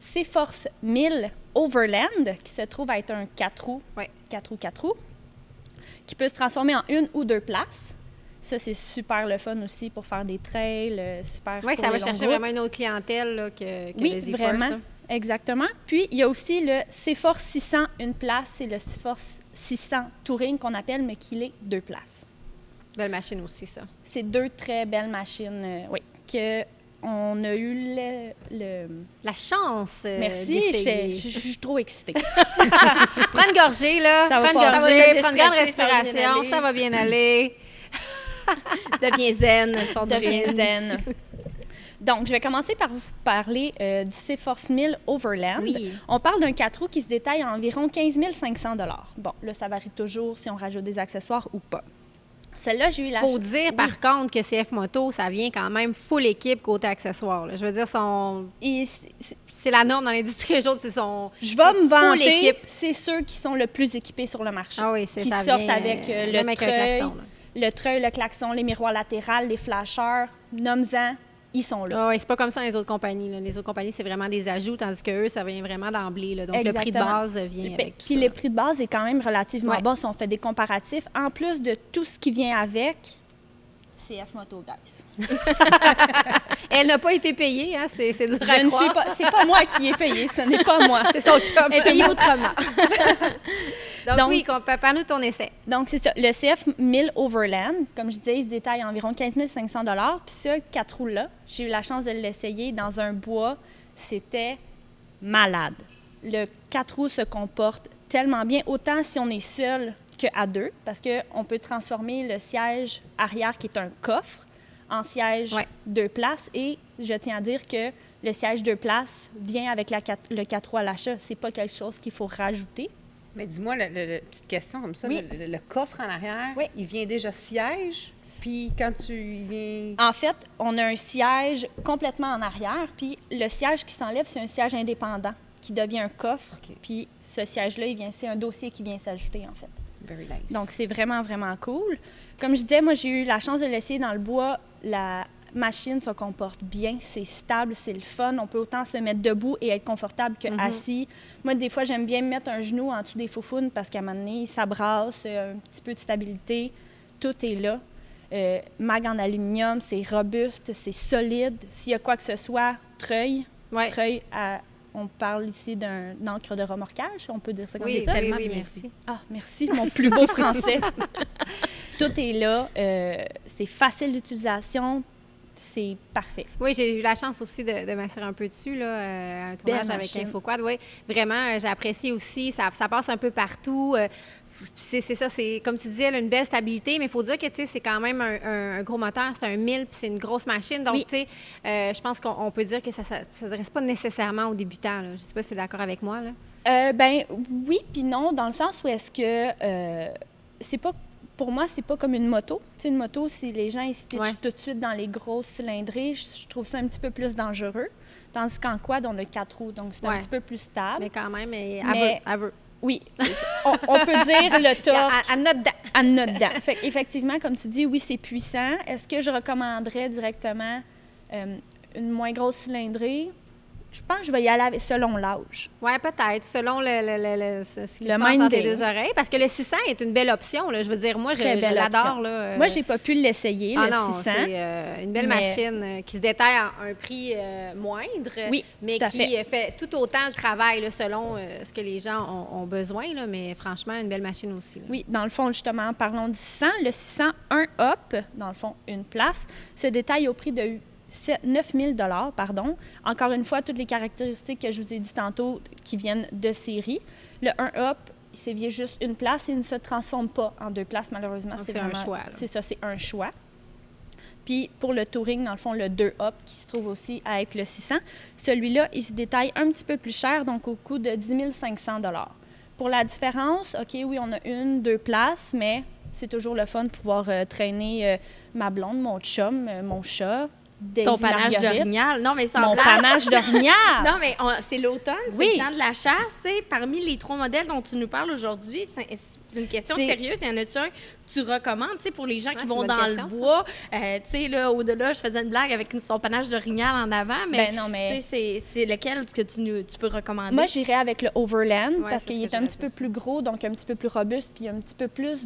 C-Force 1000 Overland, qui se trouve être un 4 roues, 4 roues, qui peut se transformer en 1 ou 2 places. Ça, c'est super le fun aussi pour faire des trails, super Oui, pour ça va les longues chercher routes. vraiment une autre clientèle là, que Oui, le Z-Force. vraiment. Ça. Exactement. Puis, il y a aussi le C-Force 600 une place. C'est le C-Force 600 Touring qu'on appelle, mais qu'il est 2 places. Belle machine aussi, ça. C'est 2 très belles machines, qu'on a eu La chance Merci, d'essayer. je suis trop excitée. Prends une gorgée, là. Ça va Prends une passer. gorgée, Ça va prends une grande déstresser, ça va bien respiration. aller. Ça va bien aller. Deviens zen, Deviens Sandrine. zen. Donc, je vais commencer par vous parler du C-Force 1000 Overland. Oui. On parle d'un 4 roues qui se détaille à environ 15 500 $. Bon, là, ça varie toujours si on rajoute des accessoires ou pas. Celle-là, j'ai eu la Faut dire, par contre, que CF Moto, ça vient quand même full équipe côté accessoires. là. Je veux dire, Et c'est la norme dans l'industrie. Les autres, c'est son... je vais me full vanter, équipe. c'est ceux qui sont le plus équipés sur le marché. Ah oui, c'est qui ça sortent vient, avec même le avec un treuil, klaxon, là. le treuil, le klaxon, les miroirs latérales, les flashers, nomme-en, ils sont là. Ah oui, c'est pas comme ça dans les autres compagnies. là. Les autres compagnies, c'est vraiment des ajouts, tandis que eux, ça vient vraiment d'emblée. là. Donc, le prix de Exactement. base vient Ben, avec tout puis ça. le prix de base est quand même relativement Ouais. bas si on fait des comparatifs. En plus de tout ce qui vient avec, CF Moto, guys. Elle n'a pas été payée, hein? C'est dur à Je ne croire. suis pas, c'est pas moi qui ai payé, ce n'est pas moi. C'est son chum. Et payé autrement. Donc, oui, parle-nous de ton essai. Donc, c'est ça. Le CF 1000 Overland, comme je disais, il se détaille à environ 15 500 $. Puis ce 4 roues-là, j'ai eu la chance de l'essayer dans un bois. C'était malade. Le 4 roues se comporte tellement bien, autant si on est seul qu'à deux, parce qu'on peut transformer le siège arrière, qui est un coffre, en siège 2 places. Et je tiens à dire que le siège 2 places vient avec le 4 roues à l'achat. C'est pas quelque chose qu'il faut rajouter. Mais dis-moi, petite question comme ça, Oui. le coffre en arrière, Oui. il vient déjà siège, puis quand il vient... En fait, on a un siège complètement en arrière, puis le siège qui s'enlève, c'est un siège indépendant qui devient un coffre. OK. Puis ce siège-là, c'est un dossier qui vient s'ajouter, en fait. Very nice. Donc, c'est vraiment, vraiment cool. Comme je disais, moi, j'ai eu la chance de l'essayer dans le bois. La machine se comporte bien, c'est stable, c'est le fun. On peut autant se mettre debout et être confortable que assis. Moi, des fois, j'aime bien me mettre un genou en dessous des faufounes parce qu'à un moment donné, ça brasse, un petit peu de stabilité. Tout est là. Mag en aluminium, c'est robuste, c'est solide. S'il y a quoi que ce soit, treuil. Ouais. Treuil, on parle ici d'un encre de remorquage, on peut dire ça comme Oui, ça? tellement oui, bien merci. dit. Ah, merci, mon plus beau français. Tout est là. C'est facile d'utilisation. C'est parfait. Oui, j'ai eu la chance aussi de m'asseoir un peu dessus, là, à un tournage avec machine. InfoQuad. Oui, vraiment, j'ai apprécié aussi. Ça passe un peu partout. C'est ça, c'est comme tu disais, là, une belle stabilité, mais il faut dire que c'est quand même un gros moteur, c'est un 1000, puis c'est une grosse machine. Donc, Oui. je pense qu'on peut dire que ça ne s'adresse pas nécessairement aux débutants. Là. Je ne sais pas si tu es d'accord avec moi. Là. Ben oui, puis non, dans le sens où est-ce que c'est pas. Pour moi, c'est pas comme une moto. Tu sais, une moto, si les gens ils se pitchent Ouais. tout de suite dans les grosses cylindrées, je trouve ça un petit peu plus dangereux. Tandis qu'en quad, on a 4 roues, donc c'est un Ouais. petit peu plus stable. Mais quand même, Mais- elle veut. Oui, on peut dire le torque. À notre dent. À notre dent. Fait effectivement, comme tu dis, oui, c'est puissant. Est-ce que je recommanderais directement une moins grosse cylindrée? Je pense que je vais y aller selon l'âge. Oui, peut-être, selon ce qui se Le passe entre tes minding. deux oreilles. Parce que le 600 est une belle option. Là. Je veux dire, moi, je Très belle l'adore. option. Là, Moi, j'ai pas pu l'essayer, Ah le non, 600. c'est une belle mais- machine qui se détaille à un prix moindre, Oui, mais tout à qui fait tout autant le travail là, selon ce que les gens ont besoin. Là, mais franchement, une belle machine aussi. Là. Oui, dans le fond, justement, parlons du 600. Le 600 1 up, dans le fond, une place, se détaille au prix de 9 000 pardon. Encore une fois, toutes les caractéristiques que je vous ai dit tantôt qui viennent de série. Le 1-up, il s'évite juste une place et il ne se transforme pas en 2 places, malheureusement. C'est vraiment un choix. C'est ça, c'est un choix. Puis pour le touring, dans le fond, le 2-up, qui se trouve aussi à être le 600, celui-là, il se détaille un petit peu plus cher, donc au coût de 10 500 $. Pour la différence, OK, oui, on a 1-2 places, mais c'est toujours le fun de pouvoir traîner ma blonde, mon chum, mon chat, Daisy Ton panache Marguerite. d'orignal. Non, mais sans Mon blague. panache d'orignal. Non, mais c'est l'automne, Oui. c'est le temps de la chasse. Tu sais, parmi les 3 modèles dont tu nous parles aujourd'hui, c'est une question sérieuse. Y en a-tu un que tu recommandes, tu sais, pour les gens qui vont dans le bois? Tu sais, là, au-delà, je faisais une blague avec son panache d'orignal en avant, mais, Ben non, mais... tu sais, c'est lequel que tu peux recommander? Moi, j'irais avec le Overland parce c'est qu'il ce est que un j'aurais petit peu dit plus gros, donc un petit peu plus robuste, puis un petit peu plus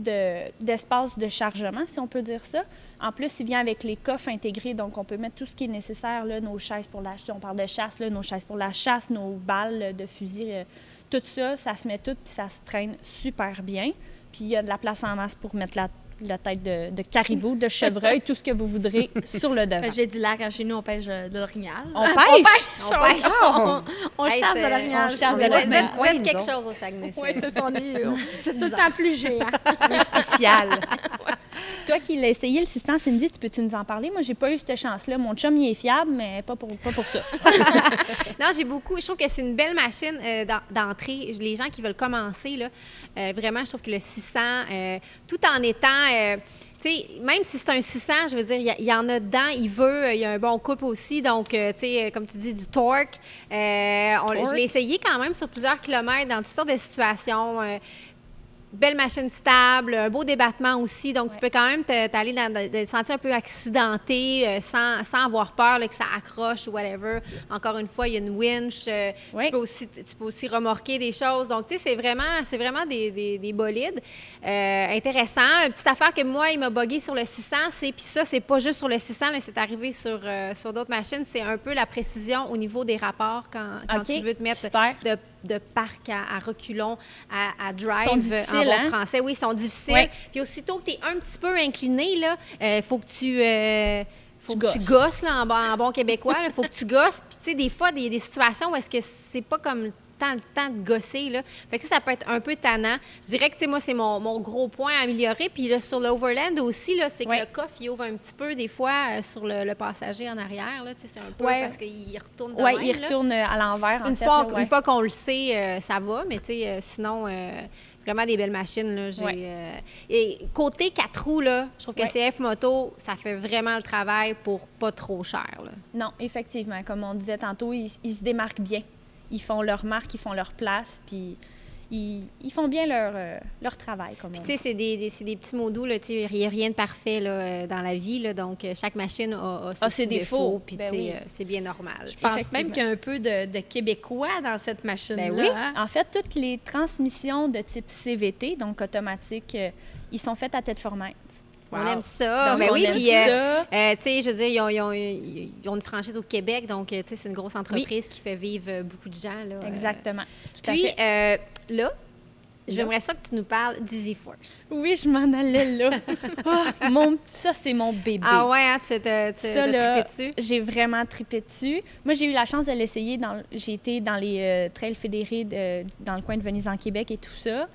d'espace de chargement, si on peut dire ça. En plus, il vient avec les coffres intégrés, donc on peut mettre tout ce qui est nécessaire, là, nos chaises pour la chasse, on parle de chasse, là, nos chaises pour la chasse, nos balles de fusil, tout ça, ça se met tout, puis ça se traîne super bien. Puis il y a de la place en masse pour mettre la tête de caribou, de chevreuil, tout ce que vous voudrez sur le devant. J'ai du lac, chez nous, on pêche de l'orignal. On pêche? On pêche. On Hey, chasse de c'est- l'orignal. on chasse de Vous l'orignal. êtes- vous êtes quelque chose au Saguenay. Oui, c'est ça. C'est tout le temps plus géant. Spécial. Toi qui l'as essayé, le 600, Cindy, tu peux nous en parler? Moi, j'ai pas eu cette chance-là. Mon chum, il est fiable, mais pas pour ça. Non, je trouve que c'est une belle machine d'entrée. Les gens qui veulent commencer, là, vraiment, je trouve que le 600, tout en étant... tu sais, même si c'est un 600, je veux dire, il y en a dedans, il y a un bon couple aussi, donc, tu sais, comme tu dis, du torque. Je l'ai essayé quand même sur plusieurs kilomètres dans toutes sortes de situations. Belle machine stable, un beau débattement aussi, donc tu peux quand même t'aller te sentir un peu accidenté sans avoir peur là, que ça accroche ou whatever. Encore une fois, il y a une winch, tu peux aussi remorquer des choses. Donc, tu sais, c'est vraiment des bolides intéressants. Une petite affaire que moi, il m'a bugué sur le 600, puis ça, c'est pas juste sur le 600, là, c'est arrivé sur d'autres machines, c'est un peu la précision au niveau des rapports quand OK, tu veux te mettre super. de parc à reculons, à drive, Ils sont difficiles, en bon hein? français. Oui, ils sont difficiles. Ouais. Puis aussitôt que tu es un petit peu incliné, là, faut que tu... faut Tu que tu gosses, là, en bon québécois. Il faut que tu gosses. Puis, tu sais, des fois, des situations où est-ce que c'est pas comme le temps de gosser, là. Fait que ça peut être un peu tannant. Je dirais que, tu sais, moi, c'est mon gros point à améliorer. Puis là, sur l'Overland aussi, là, c'est que Ouais. le coffre, il ouvre un petit peu, des fois, sur le passager en arrière, là. Tu sais, c'est un peu Ouais. parce qu'il retourne de Oui, même, il là. retourne à l'envers, en Une fait. fois, là, ouais. une fois qu'on le sait, ça va, mais tu sais, sinon, vraiment des belles machines. Là, et côté 4 roues, là, je trouve que Ouais. CF Moto, ça fait vraiment le travail pour pas trop cher. Là. Non, effectivement, comme on disait tantôt, ils se démarquent bien. Ils font leur marque, ils font leur place, puis ils font bien leur travail, comme Puis on tu sais, dit. c'est des petits mots doux, là, tu sais, il n'y a rien de parfait là, dans la vie, là, donc chaque machine a ses ses petits défauts. puis Ben tu sais, oui. c'est bien normal. Je pense Effectivement. même qu'il y a un peu de québécois dans cette machine-là. Ben oui. hein? En fait, toutes les transmissions de type CVT, donc automatique, ils sont faites à tête formette. On aime ça. Donc, Ben on oui, aime puis ça. tu sais, je veux dire, ils ont une franchise au Québec, donc tu sais, c'est une grosse entreprise qui fait vivre beaucoup de gens. Là, Exactement. Tout à Puis fait. là, j'aimerais ça que tu nous parles du Z-Force. Oui, je m'en allais là. Ça, c'est mon bébé. Ah ouais, hein, tu Ça, t'as là, trippé dessus? j'ai vraiment trippé dessus. Moi, j'ai eu la chance de l'essayer. J'ai été dans les trails fédérés dans le coin de Venise en Québec et tout ça.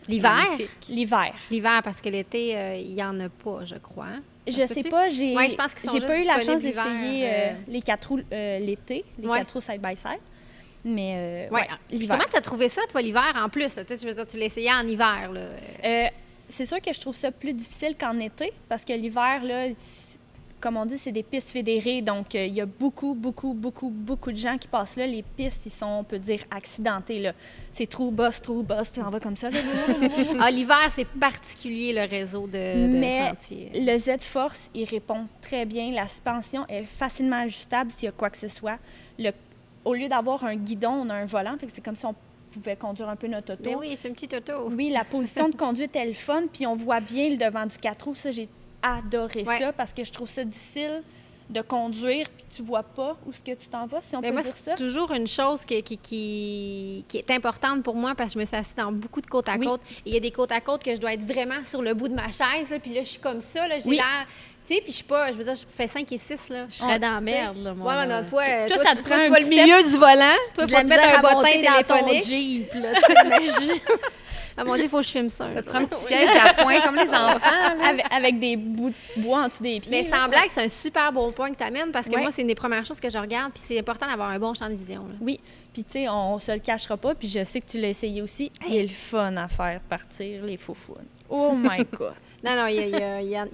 L'hiver? L'hiver. L'hiver, parce que l'été, il n'y en a pas, je crois. Je Ça se sais peut-tu? pas, j'ai Ouais, je pense qu'ils sont j'ai pas juste eu la chance disponibles d'essayer l'hiver, les 4 roues l'été, les Ouais. 4 roues side-by-side. Mais Ouais. ouais, Puis l'hiver. comment tu as trouvé ça, toi, l'hiver, en plus? là? Tu sais, je veux dire, tu l'as essayé en hiver, là. C'est sûr que je trouve ça plus difficile qu'en été parce que l'hiver, là, comme on dit, c'est des pistes fédérées. Donc, il y a beaucoup de gens qui passent là. Les pistes, ils sont, on peut dire, accidentées. Là. C'est trou, boss, tu en vas comme ça. Là. Ah, l'hiver, c'est particulier, le réseau de Mais sentiers. le Z-Force, il répond très bien. La suspension est facilement ajustable s'il y a quoi que ce soit. Au lieu d'avoir un guidon, on a un volant. Fait que c'est comme si on pouvait conduire un peu notre auto. Mais oui, c'est un petit auto. Oui, la position de conduite est le fun, puis on voit bien le devant du 4 roues. Ça, j'ai adoré Ouais. ça parce que je trouve ça difficile de conduire, puis tu vois pas où est-ce que tu t'en vas, si on Mais peut moi, dire c'est ça. toujours une chose qui est importante pour moi parce que je me suis assise dans beaucoup de côte à Oui. côte. Et il y a des côtes à côte que je dois être vraiment sur le bout de ma chaise. Là, puis là, je suis comme ça. Là, j'ai Oui. l'air Tu sais, puis je suis pas, je veux dire, je fais 5 et 6, là. Je serais dans la merde, là, moi. Ouais, là. non, toi, ça te prend tu un vois le petit milieu du volant. Toi, J'ai faut te mettre un bottin dans ton téléphonique. Jeep, là, tu sais, imagine. Ah mon Dieu, il faut que je filme ça. Ça te prend un petit siège d'appoint comme les enfants. Là. Avec des bouts de bois en dessous des pieds. Mais là. sans blague, c'est un super bon point que tu amènes parce que Ouais. moi, c'est une des premières choses que je regarde, puis c'est important d'avoir un bon champ de vision. Là. Oui. Puis, tu sais, on se le cachera pas. Puis, je sais que tu l'as essayé aussi. Il est le fun à faire partir les foufounes. Oh my God. Non, il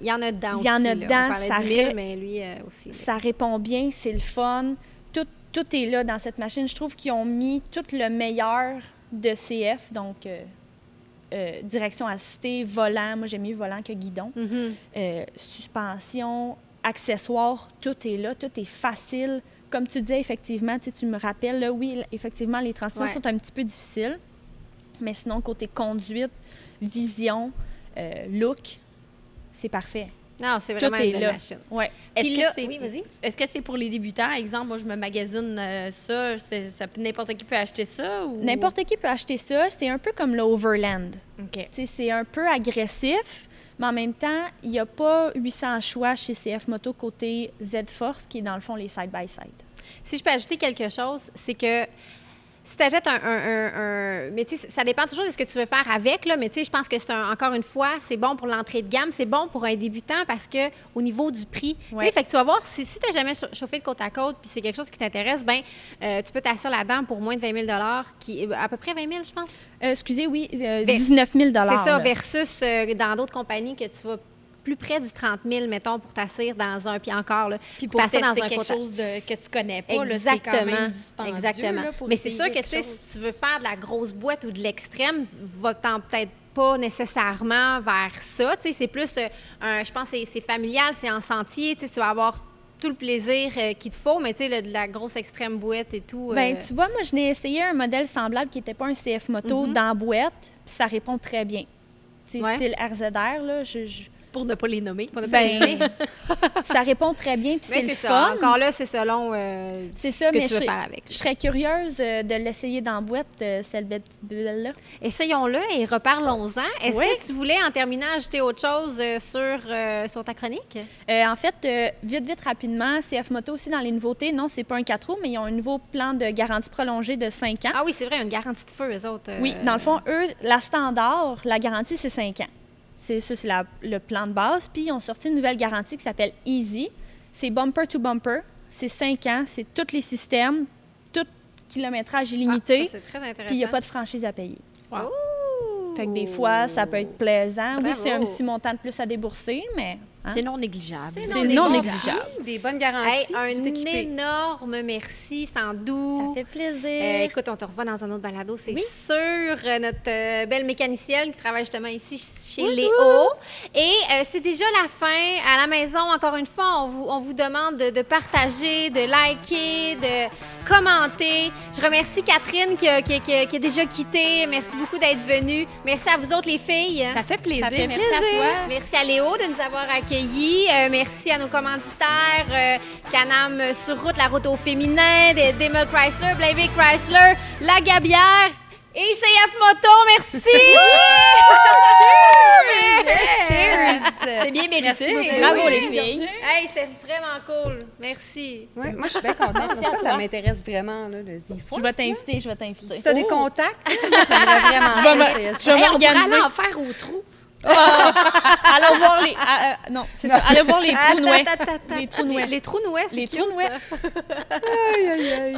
y en a dedans aussi. Il y en a là. dedans, On parlait ça du 1000, ré- mais lui aussi. là. Ça répond bien, c'est le fun. Tout est là dans cette machine. Je trouve qu'ils ont mis tout le meilleur de CF. Donc, direction assistée, volant. Moi, j'aime mieux volant que guidon. Mhm. Suspension, accessoires, tout est là. Tout est facile. Comme tu disais, effectivement, tu me rappelles, là, oui, effectivement, les transitions Ouais. sont un petit peu difficiles. Mais sinon, côté conduite, vision, look, c'est parfait. Non, c'est Tout vraiment une est belle là. machine. Ouais. Puis Est-ce là, que c'est oui, vas-y. Est-ce que c'est pour les débutants? Exemple, moi, je me magasine ça. N'importe qui peut acheter ça? Ou... N'importe qui peut acheter ça. C'est un peu comme l'Overland. OK. Tu sais, c'est un peu agressif, mais en même temps, il n'y a pas 800 choix chez CF Moto côté Z-Force, qui est dans le fond les side-by-side. Si je peux ajouter quelque chose, c'est que si tu achètes mais tu sais, ça dépend toujours de ce que tu veux faire avec, là, mais tu sais, je pense que c'est encore une fois, c'est bon pour l'entrée de gamme, c'est bon pour un débutant parce que au niveau du prix, tu Ouais. sais, fait que tu vas voir, si tu n'as jamais chauffé de côte à côte, puis c'est quelque chose qui t'intéresse, ben tu peux t'asseoir là-dedans pour moins de 20 000 qui est à peu près 20 000, je pense. Excusez, oui, 19 000 C'est ça, là. versus dans d'autres compagnies que tu vas plus près du 30 000, mettons, pour t'asseoir dans un, puis encore, là, Puis pour t'asseoir tester dans un quelque côte à- chose que tu connais pas, là, c'est Exactement. quand même dispendieux. Exactement. là, pour Mais c'est essayer sûr que, quelque tu sais, chose. si tu veux faire de la grosse boîte ou de l'extrême, va-t'en peut-être pas nécessairement vers ça. Tu sais, c'est plus, je pense, que c'est familial, c'est en sentier. Tu sais, tu vas avoir tout le plaisir qu'il te faut, mais tu sais, de la grosse extrême boîte et tout. Ben, tu vois, moi, je n'ai essayé un modèle semblable qui n'était pas un CF Moto dans la boîte, puis ça répond très bien. Tu sais, Ouais. style RZR, là, Pour ne pas les nommer. pour ne pas l'aimer. ça répond très bien, puis Mais c'est le c'est fun. ça. Encore là, c'est selon C'est ça, ce que mais tu veux faire avec. je serais curieuse de l'essayer dans la boîte, cette belle-là. Essayons-le et reparlons-en. Est-ce Oui. que tu voulais, en terminant, ajouter autre chose sur ta chronique? En fait, vite, rapidement, CF Moto aussi dans les nouveautés, non, c'est pas un 4 roues, mais ils ont un nouveau plan de garantie prolongée de 5 ans. Ah oui, c'est vrai, une garantie de feu, eux autres. Oui, dans le fond, eux, la standard, la garantie, c'est 5 ans. C'est le plan de base. Puis, ils ont sorti une nouvelle garantie qui s'appelle Easy. C'est bumper to bumper. C'est 5 ans. C'est tous les systèmes, tout kilométrage illimité. Ah, ça, c'est très intéressant. Puis, il n'y a pas de franchise à payer. Ouh! Fait que des fois, ça peut être plaisant. Oui, Bravo. c'est un petit montant de plus à débourser, mais... hein? C'est non négligeable. C'est des non bons négligeable. prix, Des bonnes Hey, garanties. un tout équipé. énorme merci, Sandou. Ça fait plaisir. Écoute, on te revoit dans un autre balado, c'est Oui. sûr. Notre belle mécanicienne qui travaille justement ici chez Léo. Et c'est déjà la fin. À la maison, encore une fois, on vous demande de partager, de liker, de commenter. Je remercie Catherine qui a déjà quitté. Merci beaucoup d'être venue. Merci à vous autres, les filles. Ça fait plaisir. Ça fait Merci à plaisir. toi. Merci à Léo de nous avoir accueillis. Merci à nos commanditaires, Canam sur route, la route au féminin, Demel Chrysler, Blavey Chrysler, La Gabière et CF Moto. Merci! Cheers! C'est bien mérité. beaucoup. Bravo, les filles. Hey, c'était vraiment cool. Merci. Ouais, moi, je suis bien contente. En tout à cas, ça toi. m'intéresse vraiment, là, le Z-Force. Je vais t'inviter, je vais t'inviter. Si tu as des contacts, moi, j'aimerais vraiment Je vais me- ça, je vais Hey, on pourrait m'organiser. aller en faire au trou. Allons voir les... non, c'est ça. Allons voir les trous noués. Attends. Les trous noués. Les trous noués, c'est Les cute, trous noués. ça. Aïe, aïe, aïe.